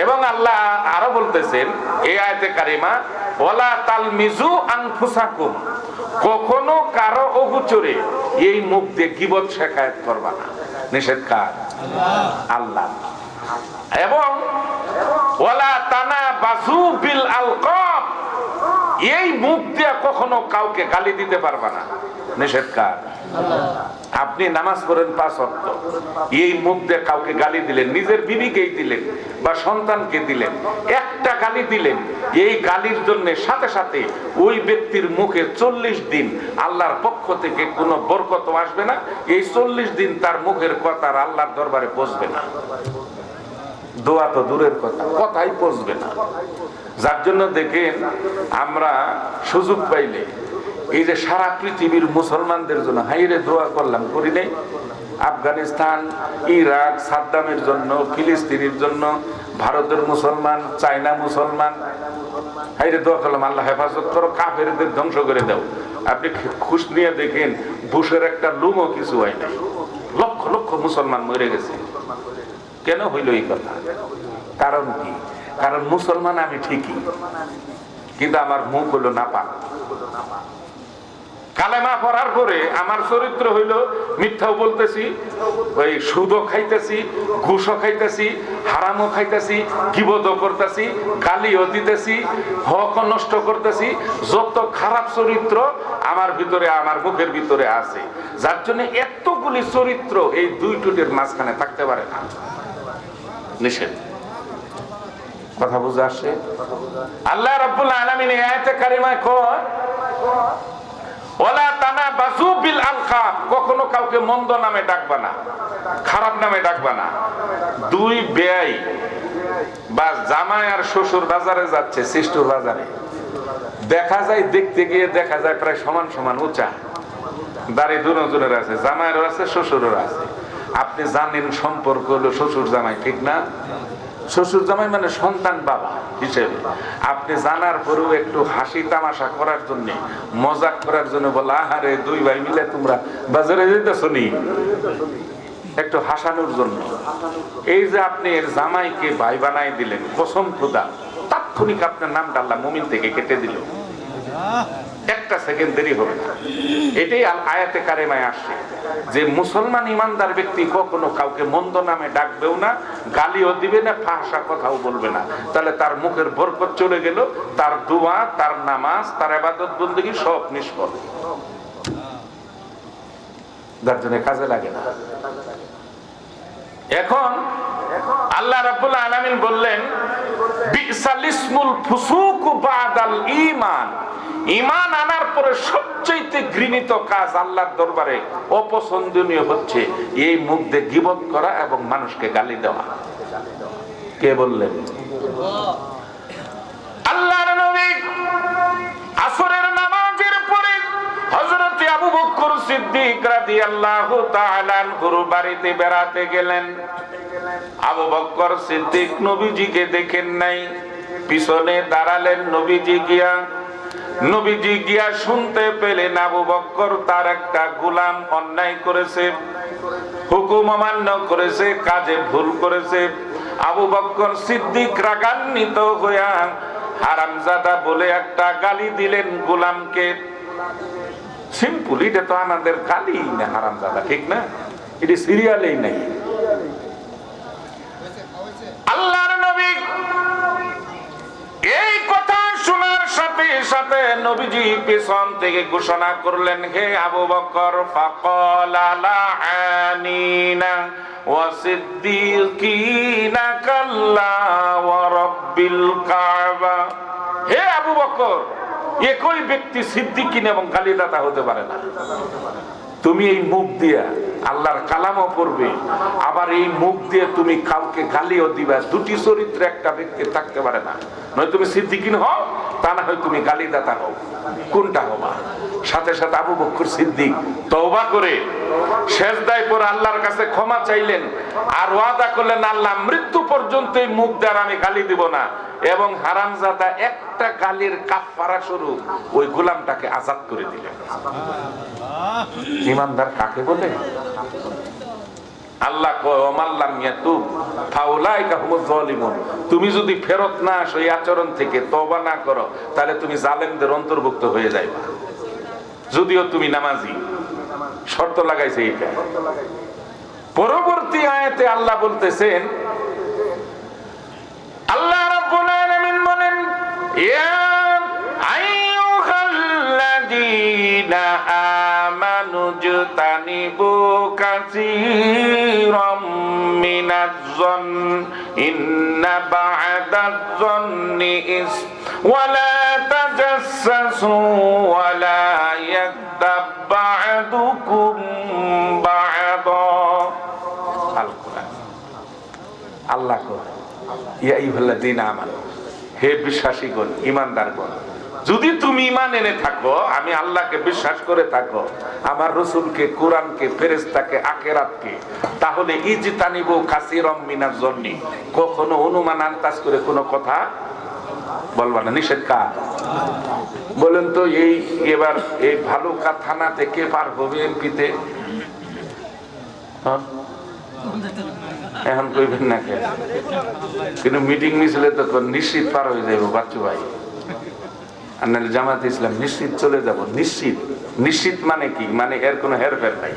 এবং আল্লাহ আরো বলতেছেন এই আয়াতে কারিমা, ওয়ালা তালমিজু আনফুসাকুম। কখনো কারো অগোচরে এই মুখ দিয়ে গীবত শেখায়েত করবা না। নিষেধ কার? আল্লাহ। এবং ওয়ালা তানাবাজু বিল আলকাব। এই মুখ দিয়ে কখনো কাউকে গালি দিতে পারবা না। নিষেধ কার? আপনি নামাজ পড়েন 5 ওয়াক্ত, এই মুখ দিয়ে কাউকে গালি দিলেন, নিজের বিবিকেই দিলেন বা সন্তানকে দিলেন, একটা গালি দিলেন, এই গালির জন্য সাথে সাথে ওই ব্যক্তির মুখে 40 দিন আল্লাহর পক্ষ থেকে কোনো বরকত আসবে না। এই 40 দিন তার মুখের কথা আর আল্লাহর দরবারে পৌঁছবে না। দোয়া তো দূরের কথা, কথাই পৌঁছবে না। যার জন্য দেখেন আমরা সুযোগ পাইলে এই যে সারা পৃথিবীর মুসলমানদের জন্য হাইরে দোয়া করলাম, করি নাই? আফগানিস্তান, ইরাক, সাদ্দামের জন্য, ফিলিস্তিনের জন্য, ভারতের মুসলমান, চায়না মুসলমান, হাইরে দোয়া করলাম আল্লাহ হেফাজত করো, কাফেরদের ধ্বংস করে দাও। আপনি খুশ নিয়ে দেখেন বুশের একটা লুমও কিছু হয় নাই। লক্ষ লক্ষ মুসলমান মরে গেছে। কেন হইল এই কথা? কারণ কি? কারণ মুসলমান আমি ঠিকই, কিন্তু আমার মুখ হইল নাপাক। কালেমা পড়ার পরে আমার চরিত্র হইল মিথ্যাও বলতেছি, ওই সুদও খাইতেছি, ঘুষও খাইতেছি, হারামও খাইতেছি, গীবতও করতেছি, গালিও দিতেছি, হকও নষ্ট করতেছি। যত খারাপ চরিত্র আমার ভিতরে, আমার মুখের ভিতরে আছে। যার জন্য এতগুলি চরিত্র এই দুই টুটের মাঝখানে থাকতে পারে না। নিষেধ। কথা বুঝে আসে? আল্লাহ রাব্বুল আলামিন এই আয়াতে কারিমায় কয় ওয়ালা তানাবাজু বিল আলকাব। কখনো কাউকে মন্দ নামে ডাকবা না, খারাপ নামে ডাকবা না। দুই বেয়াই বা জামাই আর শ্বশুর বাজারে যাচ্ছে, সিস্টুর বাজারে, দেখা যায়, দেখতে গিয়ে দেখা যায় প্রায় সমান সমান উঁচা, দাড়ি দুজনের আছে, জামাইয়েরও আছে, শ্বশুরের আছে। আপনি জানেন সম্পর্ক হলো শ্বশুর জামাই, ঠিক না? শ্বশুর জামাই মানে সন্তান বাবা হিসেবে। আপনি জানার পরেও একটু হাসি তামাশা করার জন্য, মজাক করার জন্য বলা, আহারে দুই ভাই মিলে তোমরা বাজারে যেতেছ নি, একটু হাসানোর জন্য। এই যে আপনি এর জামাইকে ভাই বানাই দিলেন, কসম খোদা তাৎক্ষণিক আপনার নামটা আল্লাহ মুমিন থেকে কেটে দিল। একটা সেকেন্ড দেরি হবে না। এটাই আয়াতে কারিমায় আসছে যে মুসলমান ইমানদার ব্যক্তি কখনো কাউকে মন্দ নামে ডাকবেও না, গালিও দিবে না, ফাহসা কথাও বলবে না। তাহলে তার মুখের বরকত চলে গেল, তার দোয়া, তার নামাজ, তার ইবাদত বন্দেগী সব নিষ্ফল। যার জন্য কাজে লাগে না। এখন আল্লাহ রাব্বুল আলামিন বললেন বিসাল ইসমুল ফুসুক বাদাল ঈমান। ঈমান আনার পরে সবচেয়ে ঘৃণিত কাজ আল্লাহর দরবারে অপছন্দনীয় হচ্ছে এই মুখ দিয়ে গীবত করা এবং মানুষকে গালি দেওয়া। কে বললেন? আল্লাহর নবী আসরের নামাজের পরে হযরত আবু বকর সিদ্দিক রাদিয়াল্লাহু তাআলা আনহুর বাড়িতে বেড়াতে গেলেন। আবু বকর সিদ্দিক নবীজিকে দেখেন নাই, পিছনে দাঁড়ালেন। নবীজি গিয়া শুনতে পেলেন আবু বকর তার একটা গোলাম অন্যায় করেছে, হুকুম অমান্য করেছে, কাজে ভুল করেছে। আবু বকর সিদ্দিক রাগান্বিত হইয়া হারামজাদা বলে একটা গালি দিলেন গোলামকে। সিম্পল, এটা তো আমাদের গালি না হারামজাদা, ঠিক না? এটি সিরিয়ালেই নাই। আল্লাহর নবী এই কথা শোনার সাথে সাথে নবীজি পেছন থেকে ঘোষণা করলেন, হে আবু বকর, ফাকালা লাআনিনা ওয়া সিদ্দিকিনা কাল্লা ওয়া রাব্বিল কাবা। হে আবু বকর, একই ব্যক্তি সিদ্দিকিন এবং গালিদাতা হতে পারে না। তুমি এই মুখ দিয়ে আল্লাহর কালামও পড়বে, আবার এই মুখ দিয়ে তুমি কাউকে গালিও দিবা। দুটি চরিত্রে একটা ব্যক্তি থাকতে পারে না। নয় তুমি সিদ্দিকিন হও, তা না হয় তুমি গালিদাতা হও। কোনটা হবা? সাথে সাথে আবু বকর সিদ্দিক তওবা করে সেজদায় পড়ে আল্লাহর কাছে ক্ষমা চাইলেন, আর ওয়াদা করলেন, আল্লাহ মৃত্যু পর্যন্ত এই মুখ দিয়ে আমি গালি দিব না। এবং হারামজাদা একটা গালির কাফারা স্বরূপ ওই গোলামটাকে আজাদ করে দিলেন। ইমানদার কাকে বলে? আল্লাহ কয়, ওমাল্লাম ইয়াতুব ফাউলাইকা হুমুজ জালিমুন। তুমি যদি ফেরত না আসো এই আচরণ থেকে, তওবা না করো, তাহলে তুমি জালেমদের অন্তর্ভুক্ত হয়ে যাইবা, যদিও তুমি নামাজি। শর্ত লাগাইছে এইটা। পরবর্তী আয়াতে আল্লাহ বলতেছেন, আল্লাহ রাব্বুল আলামিন বলেন, ইয়া আইয়ুহাল্লাযীনা আমানু জতানিবু কাসীরাম মিনাজ-যন ইন্না বা'দাজ-যন্নি ইস ওয়া লা তাজাসসু ওয়া লা ইয়াগতাব বা'দুকুম বা'দা। আল কোরআন। আল্লাহ কয়, ইয়া আইয়ুহাল্লাযীনা আমানু, হে বিশ্বাসীগণ, ঈমানদারগণ, যদি তুমি ঈমান এনে থাকো, আমি আল্লাহকে বিশ্বাস করে থাকো, আমার রাসূলকে, কোরআনকে, ফেরেশতাকে, আখিরাতকে, তাহলে ইজতানিবু কাসীরাম মিনাজ জন্নি, কখনো অনুমান আন্তাজ করে কোনো কথা বলবা না। নিষেধ কার? বলেন তো, এবার এই ভালুকা থানা থেকে পার হবে এমপিতে? এখন কইবেন না কেন? কিন্তু মিটিং মিছিলে তো নিশ্চিত পার হয়ে যাবো বাচ্চু ভাই। আর নাহলে জামাতে ইসলাম নিশ্চিত চলে যাব। নিশ্চিত, নিশ্চিত মানে কি? মানে এর কোনো হেরফের নাই।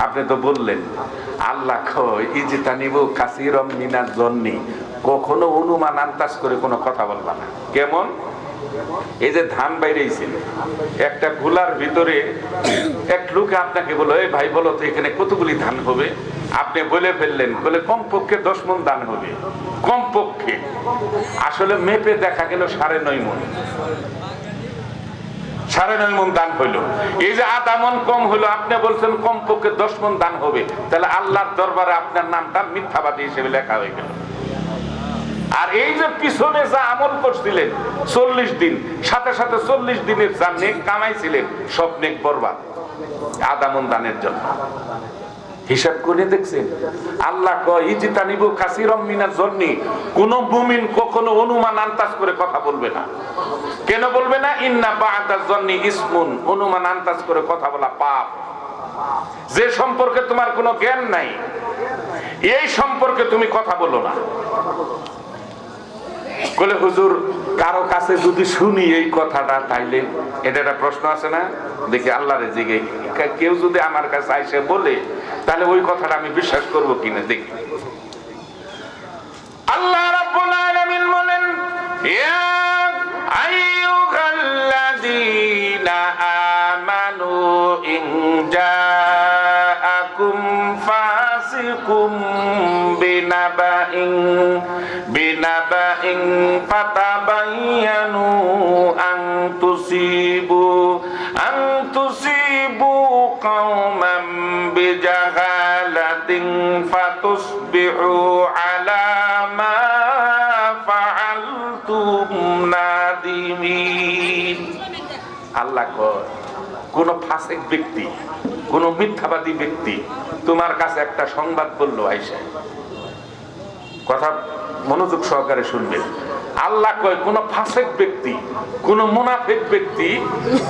আপনি তো বললেন, আল্লাহ কয় ইজতানিবু কাসীরাম মিনাজ জন্নি, কখনো অনুমান আন্তাজ করে কোনো কথা বলবা না। কেমন? এই যে ধান বাইরেছে, একটা গোলার ভিতরে এক লোকে আপনাকে বলো, এই ভাই বলো তো এখানে কতগুলি ধান হবে? আপনি বলে ফেললেন, বলে কমপক্ষে 10 মণ ধান হবে, কমপক্ষে। আসলে মেপে দেখা গেল 9.5 মণ। 9.5 মণ দান হইলো। এই যে আধা মণ কম হলো, আপনি বলছেন কমপক্ষে 10 মণ দান হবে, তাহলে আল্লাহর দরবারে আপনার নামটা মিথ্যাবাদী হিসেবে লেখা হয়ে গেল। আর এই যে পিছনে যা আমল করছিলেন 40 দিন, সাথে সাথে 40 দিনের যা নেক কামাইছিলেন, সব নেক বরবাদ আধা মণ দানের জন্য। হিসাব করে দেখছেন? আল্লাহ কয় ইজতানিবু কাসীরাম মিনাজ জন্নি, কোন মুমিন কখনো অনুমান আন্তাজ করে কথা বলবে না। কেন বলবে না? ইন্না বা'দাজ জন্নি ইসমুন, অনুমান আন্তাজ করে কথা বলা পাপ। যে সম্পর্কে তোমার কোনো জ্ঞান নাই, এই সম্পর্কে তুমি কথা বলো না। বলে হুজুর, কারো কাছে যদি শুনি এই কথাটা, তাইলে এটা একটা প্রশ্ন আছে না? দেখি আল্লাহরে জিজ্ঞেস, কেউ যদি আমার কাছে আইসে বলে, তাহলে ওই কথাটা আমি বিশ্বাস করব কিনা দেখি। আল্লাহ রাব্বুল আলামিন বলেন, ইয়া আইয়ুহাল্লাযীনা আমানু ইন জাআকুম ফাসিকুম বিনাবাইন ফাতাবায়ানু আন তুসিবু কওমান বিজাহালাতিন ফাতুসবিহু আলা মা ফাআলতুম নাদিমিন। আল্লাহ কয়, কোন ফাসিক ব্যক্তি কোন মিথ্যাবাদী ব্যক্তি তোমার কাছে একটা সংবাদ বললো আইসা, কথা মনোযোগ সহকারে শুনবেন। আল্লাহ কয় কোন ফাসেক ব্যক্তি, কোন মুনাফিক ব্যক্তি,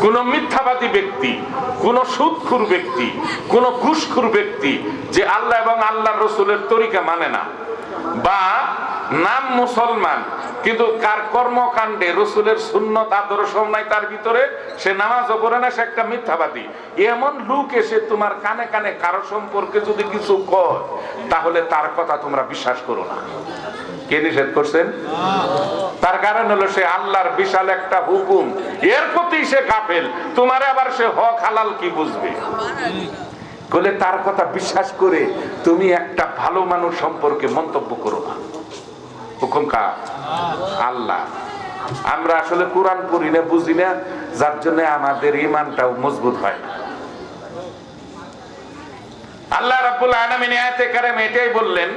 কোন মিথ্যাবাদী ব্যক্তি, কোন সুদখোর ব্যক্তি, কোন ঘুষখোর ব্যক্তি যে আল্লাহ এবং আল্লাহর রাসূলের তরিকা মানে না, বা নাম মুসলমান কিন্তু কার কর্মকাণ্ডে রাসূলের সুন্নত আদর্শ নাই তার ভিতরে, সে নামাজও পড়ে না, সে একটা মিথ্যাবাদী, এমন লোক এসে তোমার কানে কানে কারো সম্পর্কে যদি কিছু কয়, তাহলে তার কথা তোমরা বিশ্বাস করো না। কে নিষেধ করছেন? তার কারণ হলো সে আল্লাহর বিশাল একটা হুকুম, এর প্রতি সে কাফেল, তোমারে আবার সে হক হালাল কি বুঝবে? বলে তার কথা বিশ্বাস করে তুমি একটা ভালো মানুষ সম্পর্কে মন্তব্য করো না। হুকুম কার? আল্লাহ। আমরা আসলে কোরআন পড়ি না, বুঝি না, যার জন্য আমাদের ঈমানটাও মজবুত হয় না। আল্লাহ রাব্বুল আলামিন আয়াতে কারিমে এটাই বললেন,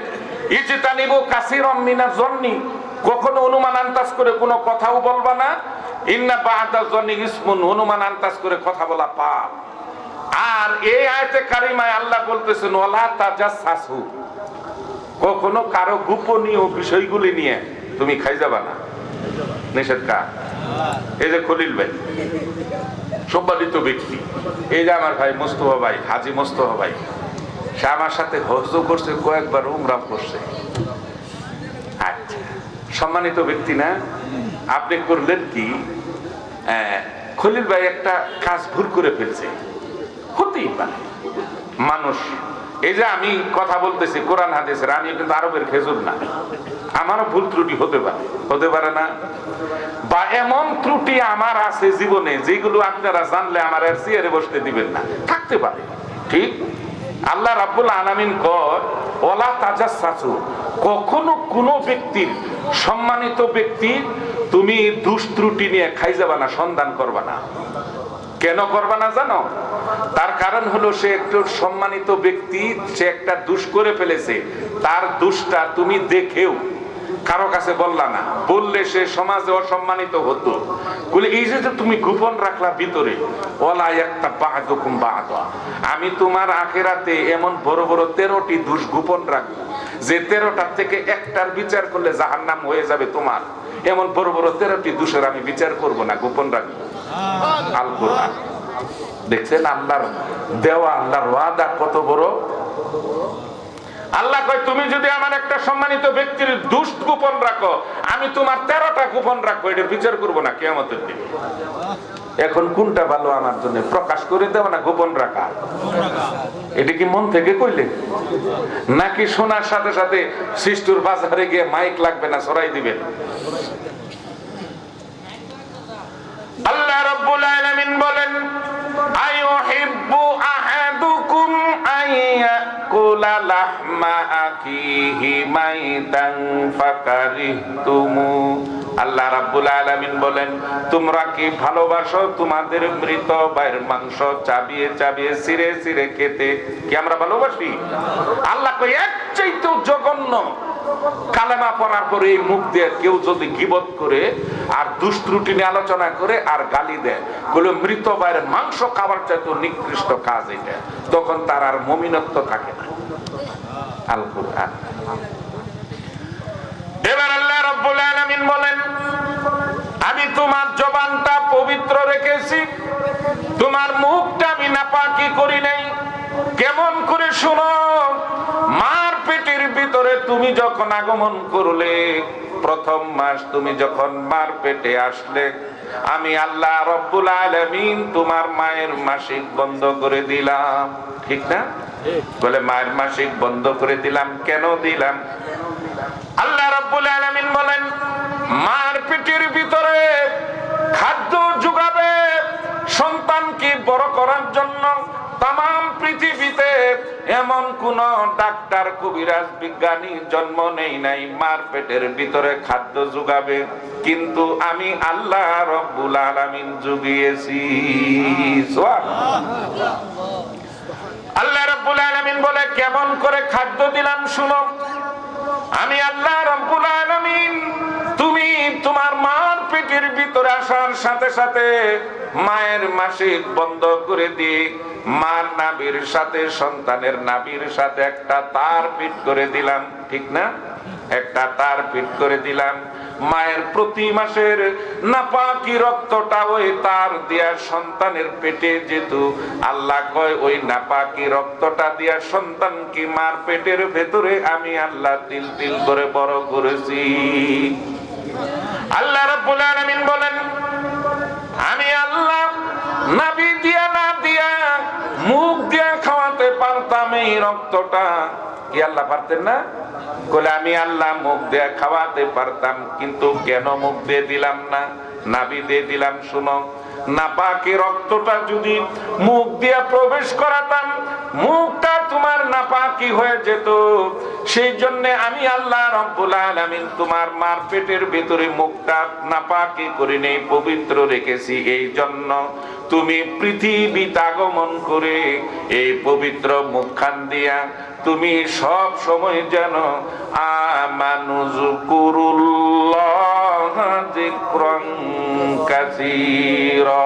ইজতানিবু কাসীরাম মিনাজ জন্নি, কখনো অনুমান আন্তাজ করে কোনো কথাও বলবা না। ইন্না বা'দা জন্নি ইসমুন, অনুমান আন্তাজ করে কথা বলা পাপ। আর এই আয়াতে কারিমায় আল্লাহ বলতেছেন ওয়ালা তাজাসসু, কখনো কারো গোপনীয় বিষয়গুলি নিয়ে তুমি খাই যাবা না। নিষেধ কার? এই যে খলিল ভাই সম্মানিত ব্যক্তি, এই যে আমার ভাই মোস্তফা ভাই, হাজী মোস্তফা ভাই, সে আমার সাথে হজও করছে, কয়েকবার উমরাও করছে। আচ্ছা, সম্মানিত ব্যক্তি না? আপনি করলেন কি, খলিল ভাই একটা কাজ ভুল করে ফেলছে, হতেই পারে মানুষ। এই যে আমি কথা বলতেছি কোরআন হাদিসের, আমি কিন্তু আরবের খেজুর না, আমারও ভুল ত্রুটি হতে পারে, হতে পারে না? বা এমন ত্রুটি আমার আছে জীবনে যেগুলো আপনারা জানলে আমার আর চেয়ারে বসতে দিবেন না, থাকতে পারে, ঠিক? আল্লাহ রাব্বুল আলামিন কয় ওয়ালা তাজাসসু, কখনো কোনো ব্যক্তির, সম্মানিত ব্যক্তি তুমি দোষ ত্রুটি নিয়ে খাই যাবা না, সন্ধান করবা না। কেন করবা না জানো? তার কারণ হলো সে একটু সম্মানিত ব্যক্তি, সে একটা দোষ করে ফেলেছে, তার দোষটা তুমি দেখেও কারো কাছে বললা না, বললে সে সমাজে অসম্মানিত হতো। বলে এই যে তুমি গোপন রাখলা ভিতরে, ওয়ালা একটা বা'দুকুম বা'দা, আমি তোমার আখিরাতে এমন বড় বড় 13টি দোষ গোপন রাখবো, যে 13টার থেকে একটার বিচার করলে জাহান্নাম হয়ে যাবে তোমার, এমন বড় বড় 13টি দোষের আমি বিচার করব না, গোপন রাখবো। আল কোরআন। দেখছেন আল্লাহর দেওয়া, আল্লাহর ওয়াদা কত বড়। আল্লাহ কয় তুমি যদি আমার একটা সম্মানিত ব্যক্তির দোষ গোপন রাখো, আমি তোমার 13টা গোপন রাখবো, এটার বিচার করবো না কিয়ামতের দিন। এখন কোনটা ভালো আমার জন্য, প্রকাশ করে দেওয়া না গোপন রাখা? এটা কি মন থেকে কইলে, নাকি শোনার সাথে সাথে সৃষ্টির বাজারে গিয়ে মাইক লাগবে না ছড়াই দিবেন? আল্লাহ রাব্বুল আলামিন বলেন আইয়ুহিব্বু আহাদুকুম আইয়াকুলা লাহমা আখিহি মাইতান ফাকারিহতুমু। আল্লাহ রাব্বুল আলামিন বলেন তোমরা কি ভালোবাসো তোমাদের মৃত ভাইয়ের মাংস চাবিয়ে চাবিয়ে ছিঁড়ে ছিঁড়ে খেতে? কি আমরা ভালোবাসি? আল্লাহ কয় এর চাইতেও জঘন্য কালেমা পড়ার পরে এই মুখ দিয়ে কেউ যদি গীবত করে আর দুষ্ত্রুটি নিয়ে আলোচনা করে আর গালি দেয়, বলে মৃত ভাইয়ের মাংস খাবার চাইতেও নিকৃষ্ট কাজ এটা, তখন তার আর মুমিনত্ব থাকে না। আল কুরআন। এবার আল্লাহ রাব্বুল আলামিন বলেন আমি তোমার জবানটা পবিত্র রেখেছি, তোমার মুখটা আমি নাপাকি করি নাই। কেমন করে শোনো, মার পেটের ভিতরে তুমি যখন আগমন করলে, প্রথম মাস তুমি যখন মার পেটে আসলে, আমি আল্লাহ রাব্বুল আলামিন তোমার মায়ের মাসিক বন্ধ করে দিলাম। ঠিক না? বলে মায়ের মাসিক বন্ধ করে দিলাম। কেন দিলাম? আল্লাহ রাব্বুল আলামিন বলেন মার পেটের ভিতরে খাদ্য যোগাবে সন্তানকে বড় করার জন্য। তামাম পৃথিবীতে এমন কোন ডাক্তার, কবিরাজ, বিজ্ঞানী জন্ম নেই নাই মার পেটের ভিতরে খাদ্য যোগাবে, কিন্তু আমি আল্লাহ রাব্বুল আলামিন জুগিয়েছি। আল্লাহ রাব্বুল আলামিন বলে কেমন করে খাদ্য দিলাম শুনো। আমি আল্লাহ রাব্বুল আলামিন তুমি তোমার মার পেটের ভিতরে আসা করার সাথে সাথে মায়ের মাসিক বন্ধ করে দিয়ে মার নাভির সাথে সন্তানের নাভির সাথে একটা তার ফিট করে দিলাম, ঠিক না? একটা তার ফিট করে দিলাম। মায়ের প্রতি মাসের নাপাকি রক্তটা ওই তার দিয়া সন্তানের পেটে যেত। আল্লাহ কয় ওই নাপাকি রক্তটা দিয়া সন্তানকে মার পেটের ভেতরে আমি আল্লাহ তিল তিল করে বড় করেছি। আল্লাহ রাব্বুল আলামিন বলেন, আমি আল্লাহ নাভি দিয়া না দিয়া মুখ দিয়া খাওয়াতে পারতাম এই রক্তটা। কি আল্লাহ পারতেন না? বলে আমি আল্লাহ মুখ দিয়ে খাওয়াতে পারতাম, কিন্তু কেন মুখ দিয়ে দিলাম না, নাভি দিয়ে দিলাম? শুনো, নাপাকি রক্তটা যদি মুখ দিয়ে প্রবেশ করাতাম মুখটা তোমার নাপাকি হয়ে যেত। সেই জন্য আমি আল্লাহ রাব্বুল আলামিন তোমার মার পেটের ভিতরে মুখটা নাপাকি করে নেই, পবিত্র রেখেছি। এই জন্য তুমি পৃথিবীতে আগমন করে এই পবিত্র মুখখান দিয়া তুমি সব সময় যেন আমানুযকুরুল্লাহ যিকরান কাসীরা,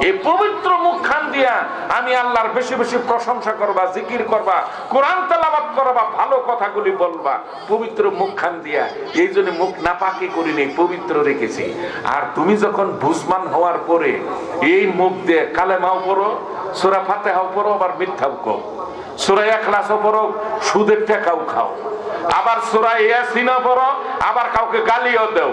এই পবিত্র মুখখান দিয়া আমি আল্লাহর বেশি বেশি প্রশংসা করবা, জিকির করবা, কোরআন তেলাওয়াত করবা, ভালো কথাগুলি বলবা পবিত্র মুখখান দিয়া। এই জন্য মুখ নাপাকি করিনি, পবিত্র রেখেছি। আর তুমি যখন বুঝমান হওয়ার পরে এই মুখ দিয়ে কালেমাও পড়ো, সূরা ফাতিহাও পড়ো, আবার মিথ্যাও কও, সূরা ইখলাসও পড়ো, সুদের টাকাও খাও, আবার সূরা ইয়াসিনও পড়ো, আবার কাউকে গালিও দাও,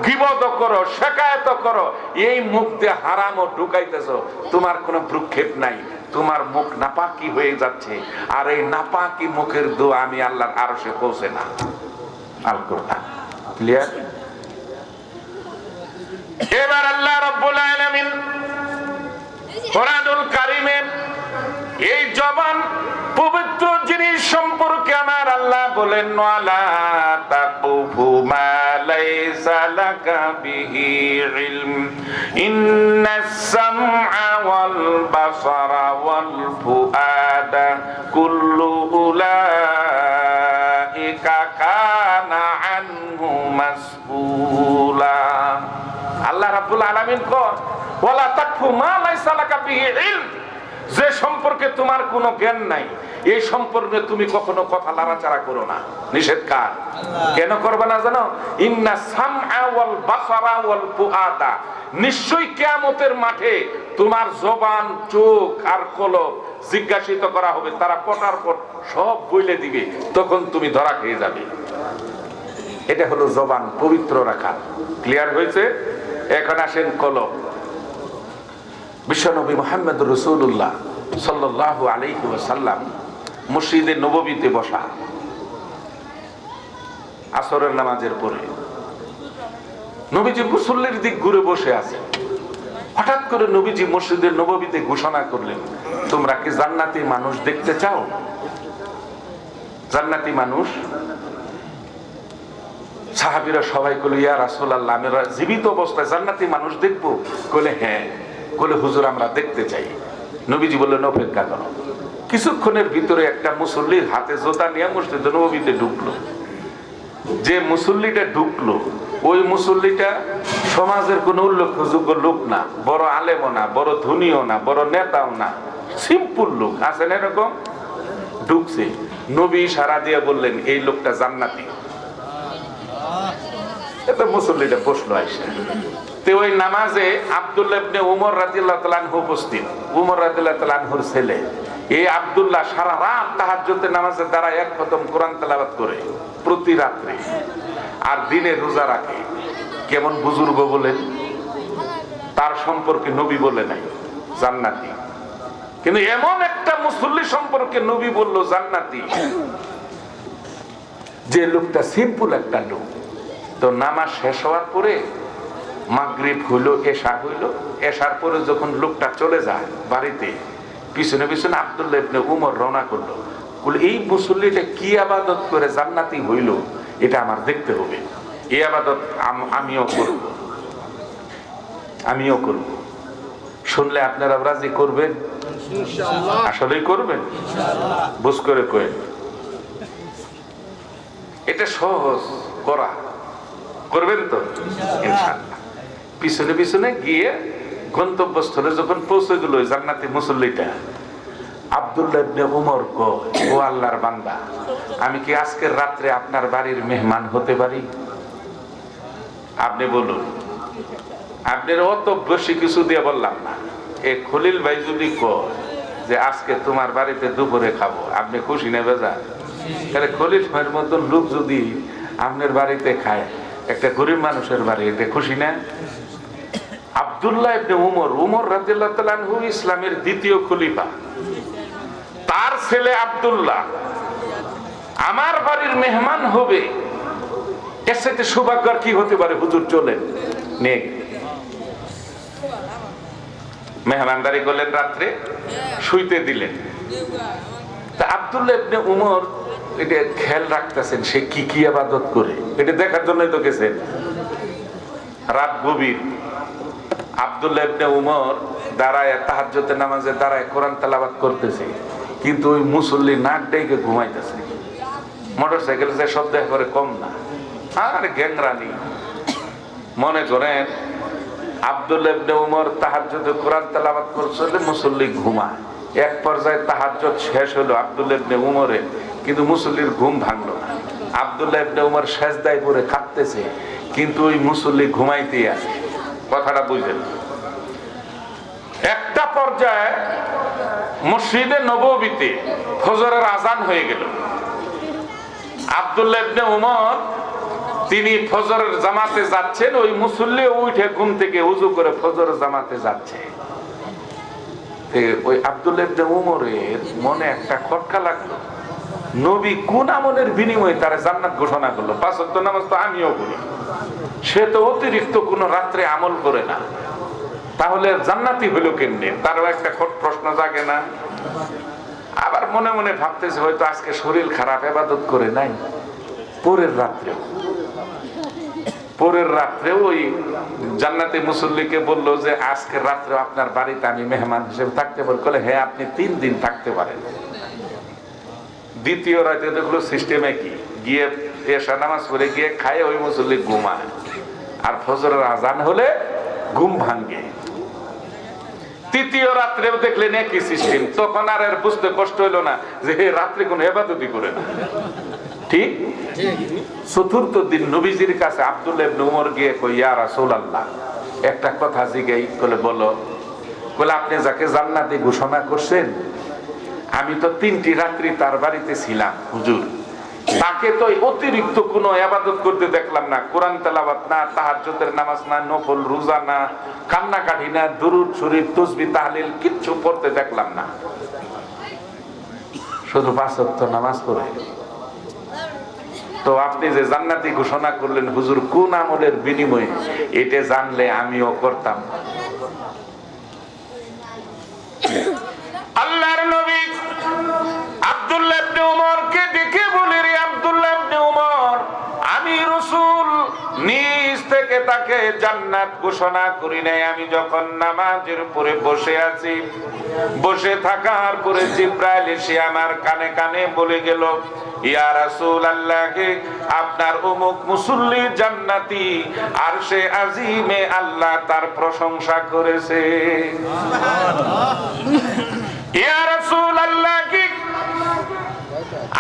গীবতও করো, শিকায়তও করো, এই মুখ দিয়ে হারামও ঢুকাইতেছো। তোমার কোনো ভ্রুক্ষেপ নাই, তোমার মুখ নাপাকি হয়ে যাচ্ছে। আর এই নাপাকি মুখের দোয়া আমি আল্লাহর আরশে পৌঁছে না। আল কোরআন ক্লিয়ার? এবার আল্লাহ রাব্বুল আলামিন কোরআনুল কারীমে এই জবান পবিত্র জিনিস সম্পর্কে আমার আল্লাহ বলেন, ওয়ালা তাকুফু মা লাইসা লাকা বিহি ইলম ইন্নাস সামআ ওয়াল বাসারা ওয়াল ফুআদা কুল্লু উলাইকা কানা আনহু মাসউলা। আল্লাহ রাব্বুল আলামিন কয়, ওয়ালা তাকুফু মা লাইসা লাকা বিহি ইলম, যে সম্পর্কে তোমার কোনো জ্ঞান নাই এই সম্পর্কে তুমি কখনো কথা লড়াচড়া করো না। নিষেধ কার? কেন করবে না জানো? ইন্না সামআ ওয়াল বাসারা ওয়াল ফুআদা, নিশ্চয়ই কিয়ামতের মাঠে তোমার জবান, চোখ আর কলব জিজ্ঞাসিত করা হবে, তারা পটার পট সব বলে দিবে, তখন তুমি ধরা খেয়ে যাবে। এটা হলো জবান পবিত্র রাখা। ক্লিয়ার হয়েছে? এখন আসেন কলব। বিশ্বনবী মুহাম্মদ রাসূলুল্লাহ সাল্লাল্লাহু আলাইহি ওয়াসাল্লাম মসজিদে নববীতে বসা, আসরের নামাজের পরে নবীজি মুসল্লির দিক ঘুরে বসে আছে। হঠাৎ করে নবীজি মসজিদের নববীতে ঘোষণা করলেন, তোমরা কি জান্নাতি মানুষ দেখতে চাও? জান্নাতি মানুষ? সাহাবীরা সবাই কইল, ইয়া রাসূলুল্লাহ, আমরা জীবিত অবস্থায় জান্নাতি মানুষ দেখবো? কইলে হ্যাঁ। কইলে হুজুর আমরা দেখতে চাই। নবীজি বললেন, অপেক্ষা করো। কিছুক্ষণের ভিতরে একটা মুসল্লির হাতে জোতা নিয়ে মসজিদে নববীতে ঢুকলো। যে মুসল্লিটা ঢুকলো ওই মুসল্লিটা সমাজের কোন উল্লেখযোগ্য লোক না, বড় আলেমও না, বড় ধনীও না, বড় নেতাও না, সিম্পল লোক। আছেন এরকম? ঢুকছে, নবী ইশারা দিয়ে বললেন, এই লোকটা জান্নাতি। এত মুসল্লিটা বসলো আইসা। তো ওই নামাজে আব্দুল্লাহ ইবনে উমর রাদিয়াল্লাহু তাআলা আনহু উপস্থিত। উমর রাদিয়াল্লাহু তাআলা আনহুর ছেলে এই আব্দুল্লাহ সারা রাত তাহাজ্জুদের নামাজে দাঁড়ায় এক খতম কোরআন তেলাওয়াত করে প্রতি রাত্রে, আর দিনে রোজা রাখে। কেমন বুজুর্গ বলেন! তার সম্পর্কে নবী বলে নাই জান্নাতি, কিন্তু এমন একটা মুসল্লি সম্পর্কে নবী বলল জান্নাতি, যে লোকটা সিম্পল একটা লোক। তো নামাজ শেষ হওয়ার পরে মাগরিব হইল, এশা হইল। এশার পরে যখন লোকটা চলে যায় বাড়িতে, পিছনে পিছনে আব্দুল্লাহ ইবনে উমর রওনা করলো। বলে, এই মুসল্লিটা কি আবাদত করে জান্নাতি হইল, এটা আমার দেখতে হবে। এই আবাদত আমিও করব, আমিও করব। শুনলে আপনারা রাজি করবেন? আসলেই করবেন? বুঝ করে কয়েন। এটা সহজ করা, করবেন তো ইনশাআল্লাহ। পিছনে পিছনে গিয়ে গন্তব্যস্থলে যখন পৌঁছে গেল ওই জান্নাতি মুসল্লিটা, আব্দুল্লাহ ইবনে উমর কয়, ও আল্লাহর বান্দা, আমি কি আজকের রাত্রে আপনার বাড়ির মেহমান হতে পারি? আপনি বলুন। আপনার অত বেশি কিছু দিয়ে বললাম না। এই খলিল ভাই যদি কয় যে আজকে তোমার বাড়িতে দুপুরে খাবো, আপনি খুশি নেবে যান? তাহলে খলিল ভাইয়ের মতন লোক যদি আপনার বাড়িতে খায়, একটা গরিব মানুষের বাড়ি, এটা খুশি না? আব্দুল্লাহ ইবনে উমর রাদিয়াল্লাহু তাআলা আনহু ইসলামের দ্বিতীয় খলিফা, তার ছেলে আব্দুল্লাহ আমার বাড়ির মেহমান হবে, এর সাথে সৌভাগ্য আর কি হতে পারে? হুজুর চলেন, নিয়ে মেহমানদারি করলেন, রাত্রে শুইতে দিলেন। তা আব্দুল্লাহ ইবনে উমর এটা খেয়াল রাখতেছেন সে কি কি ইবাদত করে, এটা দেখার জন্যই তো গেছেন। রাত গভীর, আব্দুল্লাহ ইবনে উমর দাঁড়ায় তাহাজ্জুদের নামাজে দাঁড়ায় কোরআন তেলাওয়াত করতেছে, কিন্তু ওই মুসল্লি নাক ডেকে ঘুমাইতেছে। মোটরসাইকেল যে শব্দ করে কম না, আর গ্যাংরানি। মনে করেন আব্দুল্লাহ ইবনে উমর তাহাজ্জুদে কোরআন তেলাওয়াত করছিল, মুসল্লি ঘুমায়। এক পর্যায়ে তাহাজ্জুদ শেষ হলো আব্দুল্লাহ ইবনে উমরে, কিন্তু মুসল্লির ঘুম ভাঙলো না। আব্দুল্লাহ ইবনে উমর সেজদায় পড়ে কাঁদতেছে, কিন্তু ওই মুসল্লি ঘুমাইতেই আছে। কথাটা বুঝলেন? একটা পর্যায়ে মসজিদে নববীতে ফজরের আজান হয়ে গেল। আব্দুল্লাহ ইবনে উমর তিনি ফজরের জামাতে যাচ্ছেন, ওই মুসল্লি উঠে ঘুম থেকে ওযু করে ফজরের জামাতে যাচ্ছে। ওই আব্দুল্লাহ ইবনে উমরের মনে একটা খটকা লাগলো, নবী কোন আমলের বিনিময়ে তারা জান্নাত ঘোষণা করলো? 5 ওয়াক্ত নামাজ তো আমিও করি, সে তো অতিরিক্ত কোন রাত্রে আমল করে না, তাহলে জান্নাতি হইল কেমনে? তারও একটা প্রশ্ন জাগে না? আবার মনে মনে ভাবতেছে হয়তো আজকে শরীর খারাপ, ইবাদত করে নাই। পরের রাত্রে ওই জান্নাতি মুসল্লিকে বললো যে আজকে রাত্রে আপনার বাড়িতে আমি মেহমান হিসেবে থাকতে পারি। বলে হ্যাঁ, আপনি 3 দিন থাকতে পারেন। দ্বিতীয় রাতে দেখলো সিস্টেমে কি, গিয়ে এশা নামাজ পড়ে গিয়ে খায়, ওই মুসল্লি ঘুমায়, আর ফজরের আজান হলে ঘুম ভাঙ্গে। তৃতীয় রাত্রেও দেখলেন একই সিস্টেম। তখন আর বুঝতে কষ্ট হইল না যে রাত্রে কোনো ইবাদতই করে না, ঠিক? চতুর্থ দিন নবীজির কাছে আব্দুল্লাহ ইবনে উমর গিয়ে কই, ইয়া রাসূলুল্লাহ, একটা কথা জিজ্ঞাই। বলে বলো। বলে আপনি যাকে জান্নাতি ঘোষণা করছেন, আমি তো 3টি রাত্রি তার বাড়িতে ছিলাম হুজুর, তাকে তো অতিরিক্ত কোনো ইবাদত করতে দেখলাম না। কোরআন তেলাওয়াত না, তাহাজ্জুদের নামাজ না, নফল রোজা না, কান্নাকাটি না, দুরূদ শরীফ তাসবিহ তাহলিল কিচ্ছু পড়তে দেখলাম না, শুধু 5 ওয়াক্ত নামাজ পড়ে। তো আপনি যে জান্নাতি ঘোষণা করলেন হুজুর, কোন আমলের বিনিময়ে? এটা জানলে আমিও করতাম। আল্লাহর নবী আব্দুল্লাহ ইবনে উমরকে ডেকে বলে, রে আব্দুল্লাহ ইবনে উমর, আমি রাসূল নিজ থেকে তাকে জান্নাত ঘোষণা করি নাই। আমি যখন নামাজের উপরে বসে আছি, বসে থাকার পরে জিবরাইল এসে আমার কানে কানে বলে গেল, ইয়া রাসূলুল্লাহ, আপনার অমুক মুসল্লি জান্নাতি, আরশে আজিমে আল্লাহ তার প্রশংসা করেছে। ইয়া রাসূলুল্লাহ,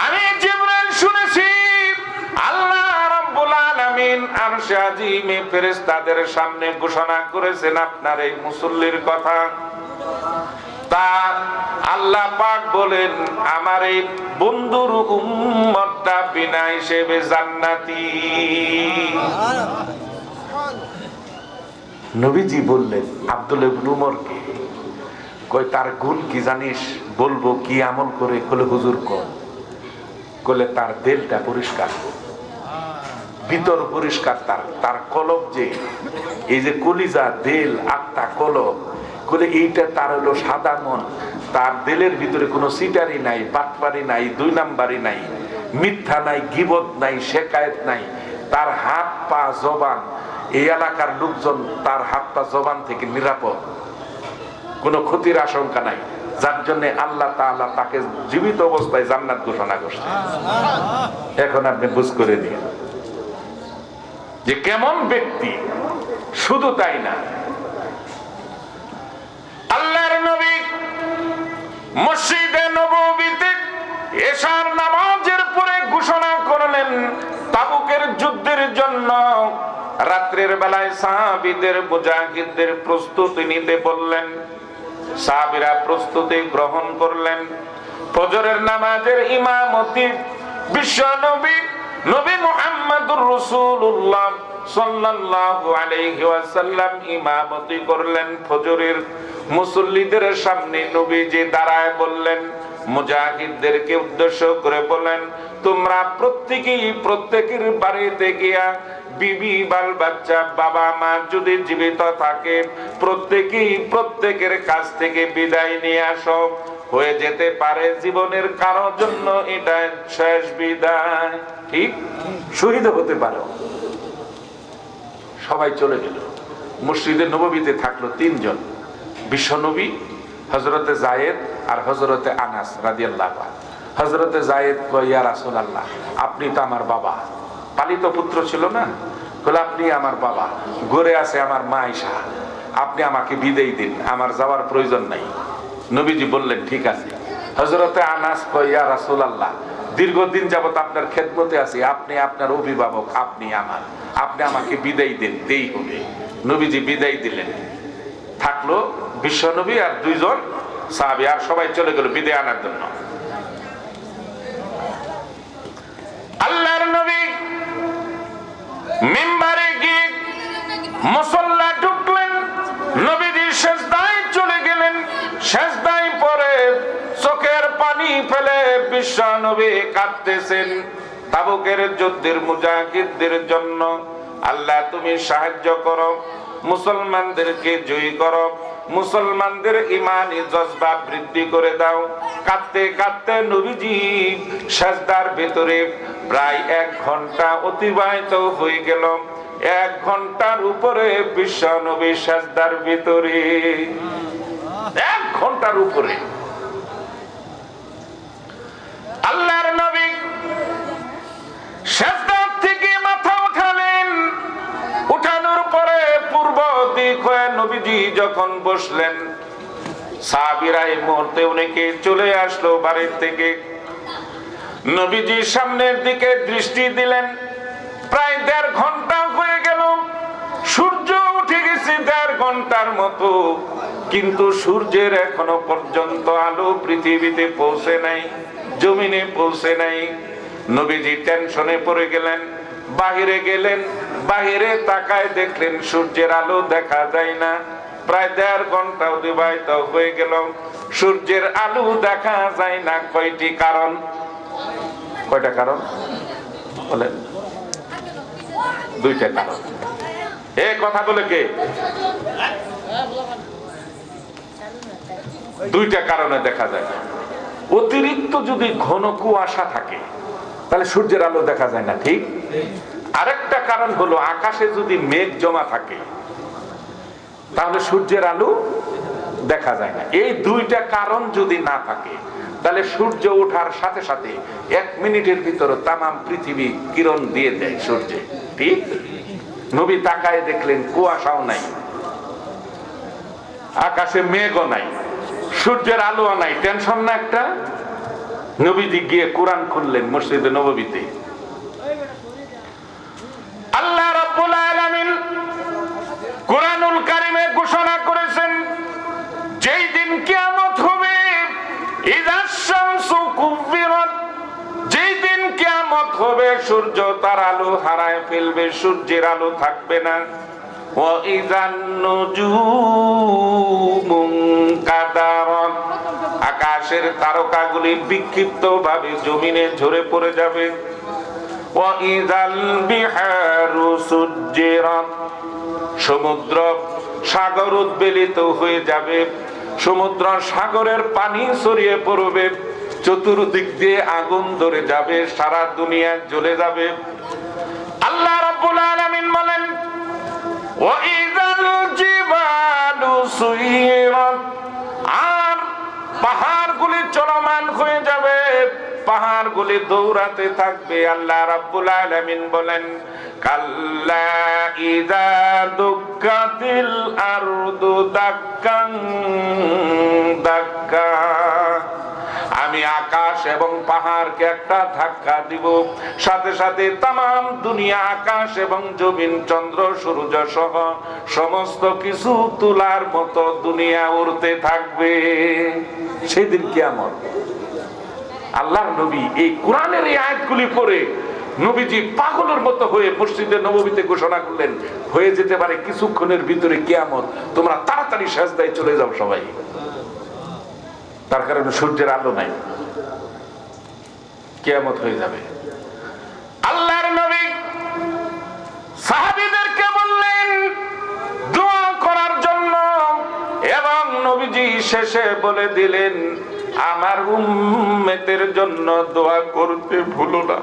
আমি জিবরাইল শুনেছি আল্লাহ রাব্বুল আলামিন আরশে আজিমে ফেরেশতাদের সামনে ঘোষণা করেছেন আপনার এই মুসল্লির কথা। তা আল্লাহ পাক বলেন, আমার এই বন্ধুর উম্মতটা বিনা হিসেবে জান্নাতি। নবীজি বললেন আব্দুল্লাহ ইবনে উমরকে, কই তার গুণ কি জানিস? বলবো কি আমল করে? কলে হুজুর কর। কলে তার দিলটা পরিষ্কার, ভিতর পরিষ্কার, তার কলব, যে এই যে কলিজা, দিল, আত্মা, কলব, কলে এইটা তার হলো সাদা মন। তার দিলের ভিতরে কোনো সিটারি নাই, বাটপারি নাই, 2 নাম্বারি নাই, মিথ্যা নাই, গীবত নাই, শেকায়েত নাই। তার হাত পা জবান, এই এলাকার লোকজন তার হাত পা জবান থেকে নিরাপদ, কোনো ক্ষতির আশঙ্কা নাই। যার জন্য আল্লাহ তাআলা তাকে জীবিত অবস্থায় জান্নাত ঘোষণা করছে। এখন আপনি বুঝ করে দিন যে কেমন ব্যক্তি। শুধু তাই না, আল্লাহর নবী মসজিদে নববীতে এশার নামাজের পরে ঘোষণা করলেন তাবুকের যুদ্ধের জন্য রাত্রের বেলায় সাহাবীদের মুজাহিদদের প্রস্তুতি নিতে বললেন। সাহাবীরা প্রস্তুতি গ্রহণ করলেন। ফজরের নামাজের ইমামতি বিশ্ব নবী নবী মুহাম্মদুর রাসূলুল্লাহ সাল্লাল্লাহু আলাইহি ওয়াসাল্লাম ইমামতি করলেন। ফজরের মুসল্লিদের সামনে নবীজি দাঁড়ায় বললেন, মুজাহিদদেরকে উদ্দেশ্য করে বলেন, তোমরা প্রত্যেকের বাড়িতে গিয়া বিবি বাল বাচ্চা বাবা মা যদি জীবিত থাকে প্রত্যেকের কাছ থেকে বিদায় নিয়ে আসো। হয়ে যেতে পারে জীবনের কারোর জন্য এটা শেষ বিদায়, ঠিক শহীদ হতে পারো। সবাই চলে গেল। মসজিদে নববীতে থাকলো তিনজন, বিশ্বনবী, হযরতে যায়েদ আর হযরতে আনাস রাদিয়াল্লাহু আনহু। হযরতে যায়েদ কয়, ইয়া রাসূলুল্লাহ, আপনি তো আমার বাবা, পালিত পুত্র ছিল না, বলে আপনি আমার বাবা, ঘরে আছে আমার মা আয়েশা, আপনি আমাকে বিদায় দিন, আমার যাওয়ার প্রয়োজন নাই। নবীজি বললেন, ঠিক আছে। হযরতে আনাস কয়, ইয়া রাসূলুল্লাহ, দীর্ঘদিন যাবত আপনার খেদমতে আছি, আপনি আপনার অভিভাবক, আপনি আমাকে বিদায় দিন, দেই হবে। নবীজি বিদায় দিলেন। থাকলো বিশ্বনবী আর দুইজন সাহাবী, আর সবাই চলে গেল বিদায় আনার জন্য। আল্লাহর নবী মিম্বারে গিয়ে মুসল্লা ঢুকলেন। নবীজি সিজদায় চলে গেলেন। সিজদায় পড়ে চোখের পানি ফেলে বিশ্বনবী কাঁদতেছেন তাবুকের যুদ্ধের মুজাহিদদের জন্য। আল্লাহ তুমি সাহায্য করো, মুসলমানদেরকে জয়ী করো, মুসলমানদের ঈমানি জজবা বৃদ্ধি করে দাও। কাঁদতে কাঁদতে নবীজি সিজদার ভিতরে প্রায় 1 ঘন্টা অতিবাহিত হয়ে গেল। 1 ঘন্টার উপরে বিশ্বনবী সিজদার ভিতরে, 1 ঘন্টার উপরে। আল্লাহর নবী সিজদার থেকে মাথা উঠালেন। উঠানোর পরে পূর্ব দিক হয়ে নবীজি যখন বসলেন, সাহাবীরা এই মুহূর্তে অনেকে চলে আসলো বাড়ির থেকে। নবীজি সামনের দিকে দৃষ্টি দিলেন। প্রায় 1.5 ঘন্টা হয়ে গেল। সূর্য উঠে গেছে 1.5 ঘন্টার মতো, কিন্তু সূর্যের এখনো পর্যন্ত আলো পৃথিবীতে পৌঁছে নাই, জমিনে পৌঁছে নাই। নবীজি টেনশনে পড়ে গেলেন। বাহিরে গেলেন, বাহিরে তাকায় দেখলেন সূর্যের আলো দেখা যায় না। প্রায় 1.5 ঘন্টা অতিবাহিত হয়ে গেল, সূর্যের আলো দেখা যায় না। কয়টা কারণ বলেন? 2টা কারণ। এ কথা বলে কে? 2টা কারণে দেখা যায় না। অতিরিক্ত যদি ঘন কুয়াশা থাকে তাহলে সূর্যের আলো দেখা যায় না, ঠিক? আরেকটা কারণ হলো আকাশে যদি মেঘ জমা থাকে তাহলে সূর্যের আলো দেখা যায় না। এই 2টা কারণ যদি না থাকে তাহলে সূর্য ওঠার সাথে সাথে 1 মিনিটের ভিতরে তামাম পৃথিবী কিরণ দিয়ে দেয় সূর্যে, ঠিক? নবী তাকায় দেখলেন কুয়াশাও নাই, আকাশে মেঘও নাই, সূর্যের আলোও নাই। টেনশন না একটা? নবীজি গিয়ে কোরআন খুললেন মসজিদে নববীতে। আল্লাহ রাব্বুল আলামিন কোরআনুল কারীমে ঘোষণা করেছেন, যেই দিন কিয়ামত হবে, ইযাশ শামসু কুব্বিরাত, যেই দিন কিয়ামত হবে সূর্য তার আলো হারায় ফেলবে, সূর্যের আলো থাকবে না। ওয়া ইযান নুজুমু কাদারাত, আকাশের তারকাগুলি বিক্ষিপ্ত ভাবে জমিনে ঝরে পড়ে যাবে। ওয়া ইযাল বিহারু সুজ্জিরাত, সমুদ্র সাগর উদ্বেলিত হয়ে যাবে, সমুদ্র সাগরের পানি ছড়িয়ে পড়বে, চতুর্দিক দিয়ে আগুন ধরে যাবে, সারা দুনিয়া জ্বলে যাবে। আল্লাহ রাব্বুল আলামিন বলেন, ওয়া ইযাল জিবালু সুইরাত, আর পাহাড়গুলি চলমান হয়ে যাবে, পাহাড়গুলি দৌড়াতে থাকবে। আল্লাহ রাব্বুল আলামিন বলেন, কাল্লা ইযা দুক্কাতিল আরদু দাক্কান দাক্কা, আমি আকাশ এবং পাহাড়কে একটা ধাক্কা দিব, সাথে সাথে তামাম দুনিয়া, আকাশ এবং জমিন, চন্দ্র সূর্য সহ সমস্ত কিছু তুলার মতো দুনিয়া উড়তে থাকবে। সেদিন কিয়ামত। আল্লাহর নবী এই কোরআনের এই আয়াতগুলি পড়ে নবীজি পাগলের মতো হয়ে মসজিদে নববীতে ঘোষণা করলেন, হয়ে যেতে পারে কিছুক্ষণের ভিতরে কিয়ামত, তোমরা তাড়াতাড়ি সাজদায় চলে যাও সবাই। তার কারণে সূর্যের আলো নাই, কিয়ামত হয়ে যাবে। আল্লাহর নবী সাহাবীদেরকে বললেন দোয়া করার জন্য, এবং নবীজি শেষে বলে দিলেন, আমার উম্মতের জন্য দোয়া করতে ভুলো না।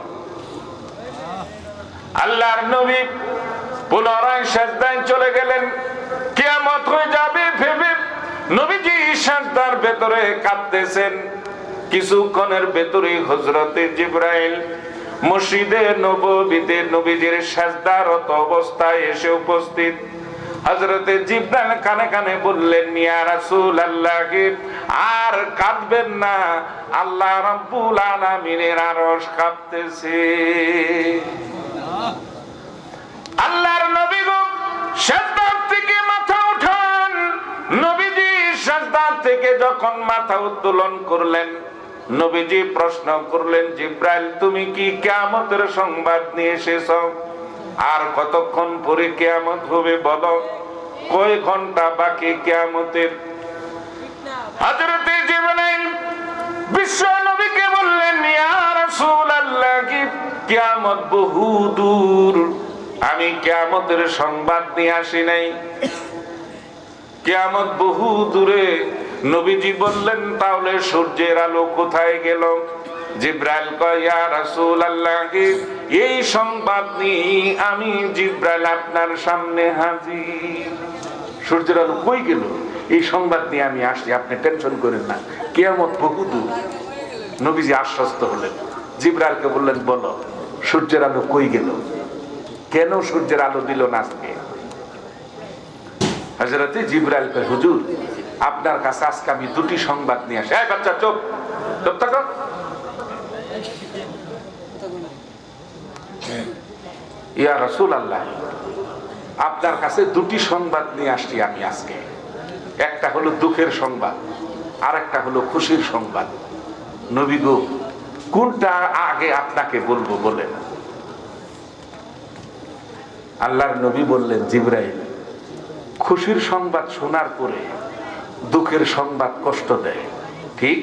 আল্লাহর নবী পুনরায় সিজদায় চলে গেলেন। কিয়ামত হয়ে যাবে ভেবে নবীজি সিজদার ভেতরে কাঁদতেছেন। কিছুক্ষণের ভেতরে হযরতে জিবরাইল মসজিদে নববীতে নবীজির সিজদারত অবস্থায় এসে উপস্থিত। হযরতে জিবরাইল কানে কানে বললেন, ইয়া রাসূলুল্লাহ, আর কাঁদবেন না, আল্লাহ রাব্বুল আলামিনের আরশ কাঁপতেছে। আল্লাহর নবী গো সিজদা থেকে মাথা উঠান। নবীজি সিজদা থেকে যখন মাথা উত্তোলন করলেন, নবীজি প্রশ্ন করলেন, জিবরাইল, তুমি কি কিয়ামতের সংবাদ নিয়ে এসেছো? আর কতক্ষণ পরে কিয়ামত হবে বলো, কয় ঘন্টা বাকি কিয়ামতের? হযরতে জিবরাইল বিশ্ব নবীকে বললেন, ইয়া রাসূলুল্লাহ, কিয়ামত বহু দূর, আমি কিয়ামতের সংবাদ নিয়ে আসি নাই, কিয়ামত বহু দূরে। নবীজি বললেন, তাহলে সূর্যের আলো কোথায় গেল? জিবরাইল কয়, ইয়া রাসূলুল্লাহ, এই সংবাদ নিয়ে আমি জিবরাইল আপনার সামনে হাজির। সূর্যের আলো কই গেল এই সংবাদ নিয়ে আমি আসছি, আপনি টেনশন করেন না, কিয়ামত বহু দূর। নবীজি আশ্বস্ত হলেন। জিবরাইলকে বললেন, বলো সূর্যের আলো কই গেল, কেন সূর্যের আলো দিল না আজকে? হযরতে জিবরাইল কয়, হুজুর, আপনার কাছে আজকে আমি দুটি সংবাদ নিয়ে আসি। এই বাচ্চা চুপ, চুপ থাকো। ইয়া রাসূলুল্লাহ, আপনার কাছে দুটি সংবাদ নিয়ে আসছি আমি আজকে। একটা হলো দুঃখের সংবাদ, আর একটা হলো খুশির সংবাদ। নবী গো, কোনটা আগে আপনাকে বলবো বলেন? আল্লাহর নবী বললেন, জিবরাইল, খুশির সংবাদ শোনার পরে দুঃখের সংবাদ কষ্ট দেয়, ঠিক?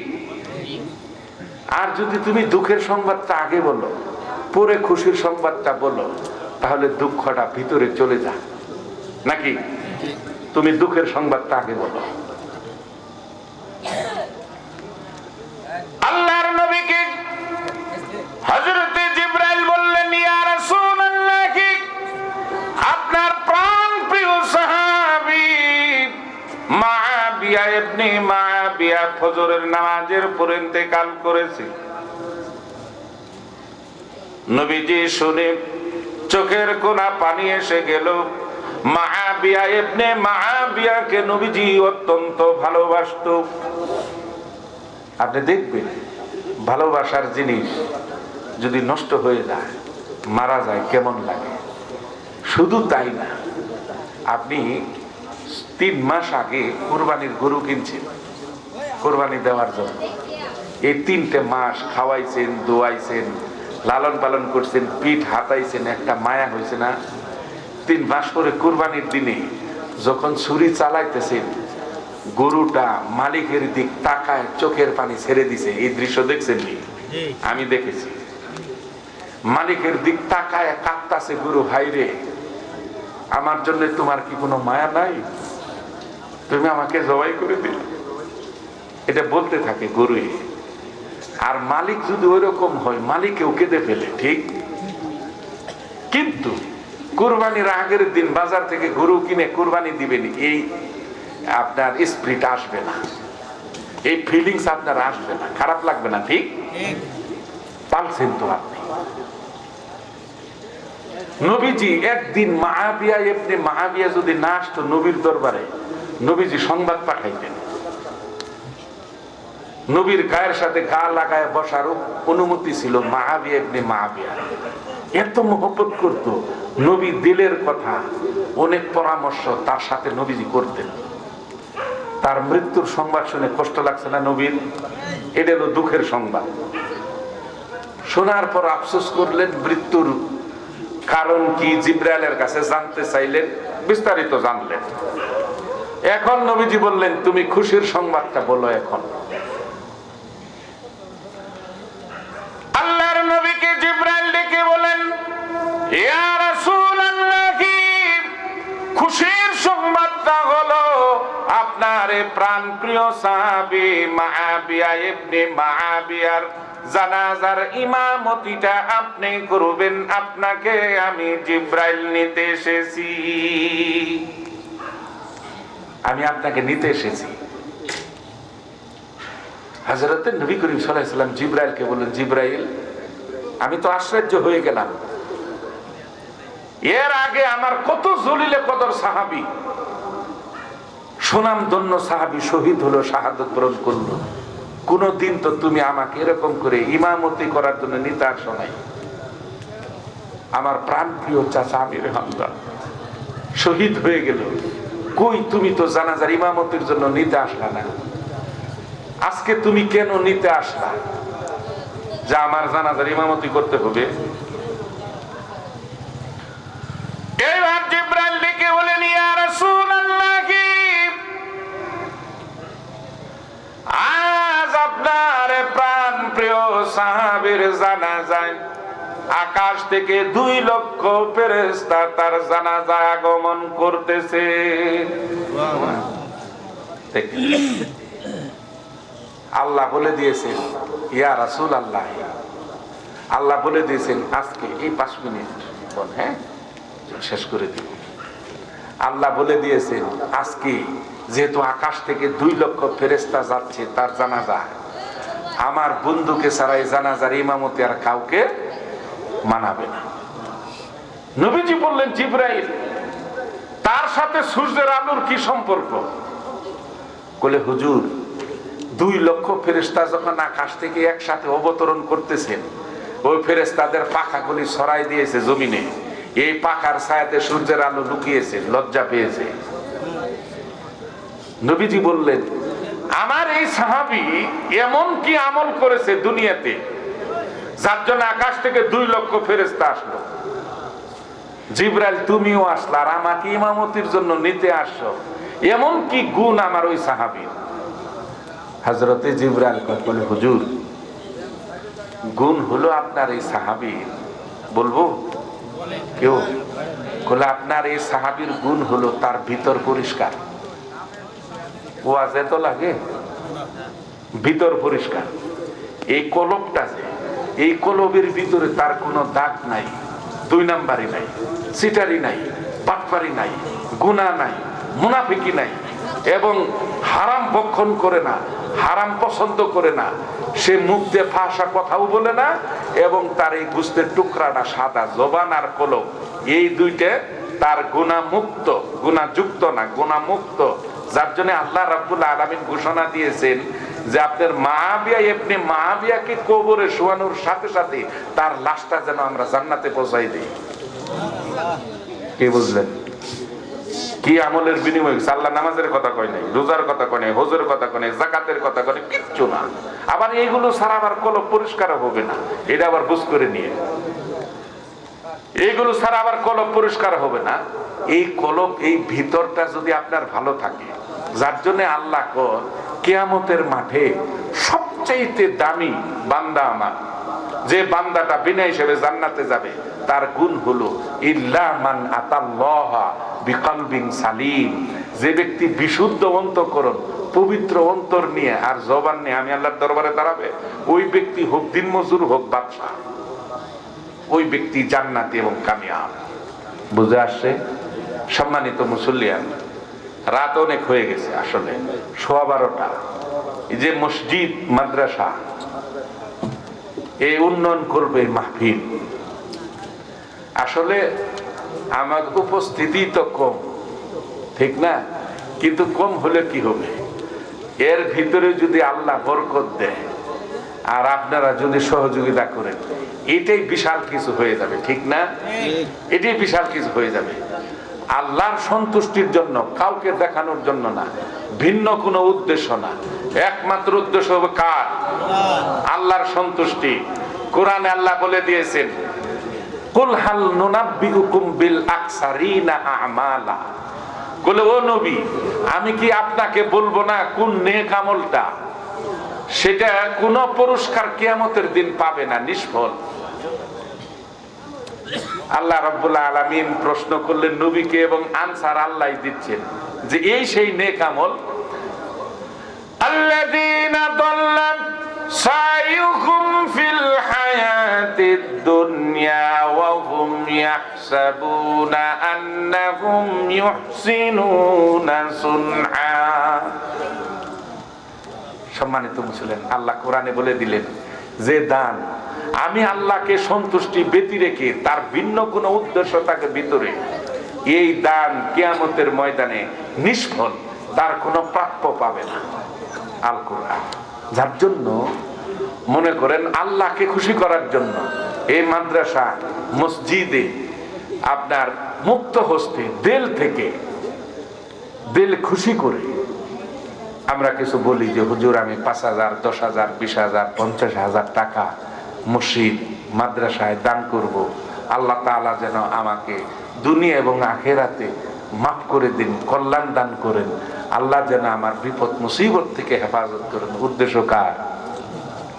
আর যদি তুমি দুঃখের সংবাদটা আগে বলো, পরে খুশির সংবাদটা বলো, তাহলে দুঃখটা ভিতরে চলে যায় নাকি? তুমি দুঃখের সংবাদটা আগে বলো। আল্লাহর নবীকে হযরতে জিবরাইল বললেন, ইয়া রাসূলুল্লাহ, আপনার প্রাণ প্রিয় সাহাবী মাবিয়া ইবনে মাবিয়া ফজরের নামাজের পরে ইন্তেকাল করেছে। নবীজি শুনে চোখের কোনা পানি এসে গেল। মাবিয়া ইবনে মাবিয়াকে নবীজি অত্যন্ত ভালোবাসতো। আপনি দেখবেন, ভালোবাসার জিনিস যদি নষ্ট হয়ে যায়, মারা যায়, কেমন লাগে। শুধু তাই না, আপনি 3 মাস আগে কুরবানির গরু কিনছেন কোরবানি দেওয়ার জন্য। এই 3টে মাস খাওয়াইছেন, দোয়াইছেন, লালন পালন করছেন, পিঠ হাতাইছেন, একটা মায়া হয়েছে না? 3 মাস পরে কুরবানির দিনে যখন ছুরি চালাইতেছেন, গরুটা মালিকের দিক তাকায় চোখের পানি ছেড়ে দিছে। এই দৃশ্য দেখছেন নি? আমি দেখেছি। মালিকের দিক তাকায় কাঁদতাছে গরু, ভাইরে, আমার জন্য তোমার কি কোনো মায়া নাই? তুমি আমাকে জবাই করে দিলে। এটা বলতে থাকে গরুই। আর মালিক যদি ওই রকম হয়, মালিকেও কেঁদে ফেলে, ঠিক? কিন্তু কুরবানির আগের দিন বাজার থেকে গরু কিনে কুরবানি দিবেন, এই আপনার স্পিরিট আসবে না, এই ফিলিংস আপনার আসবে না, খারাপ লাগবে না, ঠিক? পালছেন তো আপনি। নবীজি একদিন মুআবিয়া ইবনে মুআবিয়া যদি না আসতো নবীর দরবারে, নবীজি সংবাদ পাঠাইতেন। নবীর গায়ের সাথে গা লাগায় বসার অনুমতি ছিল মুআবিয়া ইবনে মুআবিয়া। এত মহব্বত করত নবী, দিলের কথা, অনেক পরামর্শ তার সাথে নবীজি করতেন। তার মৃত্যুর সংবাদ শুনে কষ্ট লাগছে না নবীর? এটা হলো দুঃখের সংবাদ। শোনার পর আফসোস করলেন, মৃত্যুর কারণ কি জিবরাইলের কাছে জানতে চাইলেন, বিস্তারিত জানলেন। এখন নবীজি বললেন, তুমি খুশির সংবাদটা বলো এখন। আল্লাহর নবীকে জিবরাইল ডেকে বলেন, ইয়া রাসূলুল্লাহ, খুশির সংবাদটা হলো আপনার প্রাণ প্রিয় সাহাবী মুআবিয়া ইবনে মুআবিয়ার জানাজার ইমামতিটা আপনি করবেন। আপনাকে আমি জিবরাইল নিতে এসেছি, আমি আপনাকে নিতে এসেছি। হযরত নবী করিম সাল্লাল্লাহু আলাইহি ওয়াসাল্লাম জিবরাইলকে বললেন, জিবরাইল, আমি তো আশ্চর্য হয়ে গেলাম। এর আগে আমার কত জলিলে কদর সাহাবী, সুনামধন্য সাহাবী শহীদ হলো, শাহাদাত বরণ করলো। কোনদিন তো তুমি আমাকে এরকম করে ইমামতি করার জন্য নিতে আসো নাই। আমার প্রাণপ্রিয় চাচা আমির হামজা শহীদ হয়ে গেল, কই তুমি তো জানাজার ইমামতির জন্য নিতে আসলা না। আজকে তুমি কেন নিতে আসলা যে আমার জানাজার ইমামতি করতে হবে? এবার জিবরাইল ডেকে বলেন, ইয়া রাসূলুল্লাহ, আজ আপনার প্রাণ প্রিয় সাহাবীর জানাজায় আকাশ থেকে 2 লক্ষ ফেরেশতা তার জানাজায় আগমন করতেছে। আল্লাহ বলে দিয়েছেন, ইয়া রাসূলুল্লাহ, আল্লাহ বলে দিয়েছেন আজকে এই 5 মিনিট বল, হ্যাঁ শেষ করে দিব। আল্লাহ বলে দিয়েছেন আজকে যেহেতু আকাশ থেকে 2 লক্ষ ফেরেশতা যাচ্ছে তার জানাজা, আমার বন্ধুকে ছাড়াই জানাজার ইমামতি আর কাউকে মানাবে না। নবীজি বললেন, জিবরাইল, তার সাথে সূর্যের আলোর কি সম্পর্ক? বলে, হুজুর, 2 লক্ষ ফেরেশতা যখন আকাশ থেকে একসাথে অবতরণ করতেছেন, ওই ফেরেশতাদের পাখাগুলি ছড়াই দিয়েছে জমিনে। এই পাখার ছায়াতে সূর্যের আলো লুকিয়েছে, লজ্জা পেয়েছে। নবীজি বললেন, আমার এই সাহাবী এমন কি আমল করেছে দুনিয়াতে যার জন্য আকাশ থেকে 2 লক্ষ ফেরেশতা আসলো? জিবরাইল, তুমিও আসলা আর আমাকে ইমামতির জন্য নিতে আসছো, এমন কি গুণ আমার ওই সাহাবীর? হযরতে জিবরাইল বলে, হুজুর, গুণ হলো আপনার এই সাহাবীর, বলবো কেউ? বলে, আপনার এই সাহাবীর গুণ হলো তার ভিতর পরিষ্কার। ওয়াজে তো লাগে, ভিতর পরিষ্কার। এই কলবটা যে, এই কলবের ভিতরে তার কোনো দাগ নাই, 2 নাম্বারি নাই, সিটারি নাই, বাটপারি নাই, গুনাহ নাই, মুনাফিকি নাই, এবং হারাম ভক্ষণ করে না, হারাম পছন্দ করে না, সে মুখ দিয়ে ফাঁসা কথাও বলে না, এবং তার এই গোশতের টুকরাটা সাদা, জবান আর কলব, এই 2টা তার গুনাহমুক্ত, গুনাহযুক্ত না, গুনাহমুক্ত। যার জন্য আল্লাহ রাব্বুল আলামিন ঘোষণা দিয়েছেন যে আপনার মুআবিয়া ইবনে মুআবিয়াকে কবরে শোয়ানোর সাথে সাথে তার লাশটা যেন আমরা জান্নাতে পৌঁছাই দেই। কে বুঝলেন? কি আমলের বিনিময়? আল্লাহ নামাজের কথা কয় নাই, রোজার কথা কয় নাই, হজের কথা কয় নাই, যাকাতের কথা কয় নাই, কিচ্ছু না। আবার এইগুলো ছাড়া আবার কলব পরিষ্কার হবে না, এটা আবার বুঝ করে নিয়ে। এইগুলো ছাড়া আবার কলব পরিষ্কার হবে না। এই কলব, এই ভিতরটা যদি আপনার ভালো থাকে, যার জন্য আল্লাহ কিয়ামতের মাঠে সবচাইতে দামি বান্দা আমার, যে বান্দাটা বিনা হিসেবে জান্নাতে যাবে, তার গুণ হলো ইল্লা মান আতাল্লাহা বিকলবিন সালিম। যে ব্যক্তি বিশুদ্ধ অন্তঃকরণ, পবিত্র অন্তর নিয়ে আর জবান নিয়ে আমি আল্লাহর দরবারে দাঁড়াবে, ওই ব্যক্তি হোক দিনমজুর হোক বাদশা, ওই ব্যক্তি জান্নাতি এবং কামিয়াব। বুঝে আসছে? সম্মানিত মুসল্লিয়ান, রাত অনেক হয়ে গেছে, আসলে 12:15। এই যে মসজিদ, মাদ্রাসা, এই উন্নয়ন করবে মাহফিল। আসলে আমার উপস্থিতি তো কম, ঠিক না? কিন্তু কম হলে কি হবে, এর ভিতরে যদি আল্লাহ বরকত দেয় আর আপনারা যদি সহযোগিতা করেন, এটাই বিশাল কিছু হয়ে যাবে, ঠিক না? এটাই বিশাল কিছু হয়ে যাবে। আল্লাহর সন্তুষ্টির জন্য, কাউকে দেখানোর জন্য না, ভিন্ন কোনো উদ্দেশ্য না, একমাত্র উদ্দেশ্য হবে কার? আল্লাহর সন্তুষ্টি। কোরআনে আল্লাহ বলে দিয়েছেন, কুল হাল নুনাব্বিউকুম বিল আকসারিনা আমালা। বলে, ও নবী, আমি কি আপনাকে বলবো না কোন নেক আমলটা সেটা কোনো পুরস্কার কিয়ামতের দিন পাবে না, নিষ্ফল। আল্লাহ রাব্বুল আলামিন প্রশ্ন করলেন নবীকে, এবং আনসার আল্লাহ দিচ্ছেন যে এই সেই নেক আমল, আল্লাযীনা দাল্লা সাইয়ুহুম ফিল হায়াতিদ দুনিয়া ওয়া হুম ইয়াহসাবুনা আন্নাহুম ইউহসিনুনা সুনআ। সম্মানিত মুসলিম, আল্লাহ কোরআনে বলে দিলেন যে দান আমি আল্লাহকে সন্তুষ্টি ব্যতি রেখে তার ভিন্ন কোনো উদ্দেশ্য থাকে ভিতরে, এই দান কিয়ামতের ময়দানে নিষ্ফল, তার কোনো প্রাপ্য পাবে না। আল কোরআন। যার জন্য মনে করেন আল্লাহকে খুশি করার জন্য এই মাদ্রাসা মসজিদে আপনার মুক্ত হস্তে দিল থেকে, দিল খুশি করে আমরা কিছু বলি যে হুজুর আমি 5,000, 10,000, 20,000, 50,000 টাকা মসজিদ মাদ্রাসায় দান করব, আল্লাহ তাআলা যেন আমাকে দুনিয়া এবং আখেরাতে মাফ করে দিন, কল্যাণ দান করেন, আল্লাহ যেন আমার বিপদ মুসিবত থেকে হেফাজত করেন। উদ্দেশ্য কার?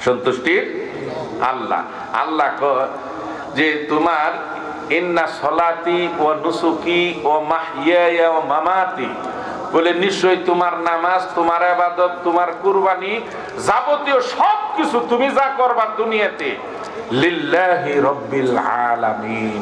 সন্তুষ্টির আল্লাহ। আল্লাহ যে তোমার ইন্না সলাতি ওয়া নুসুকি ওয়া মাহইয়ায়া ওয়া মামাতি, বলে নিশ্চয় তোমার নামাজ, তোমার ইবাদত, তোমার কুরবানি, যাবতীয় সবকিছু তুমি যা করবা দুনিয়াতে লিল্লাহি রাব্বিল আলামিন,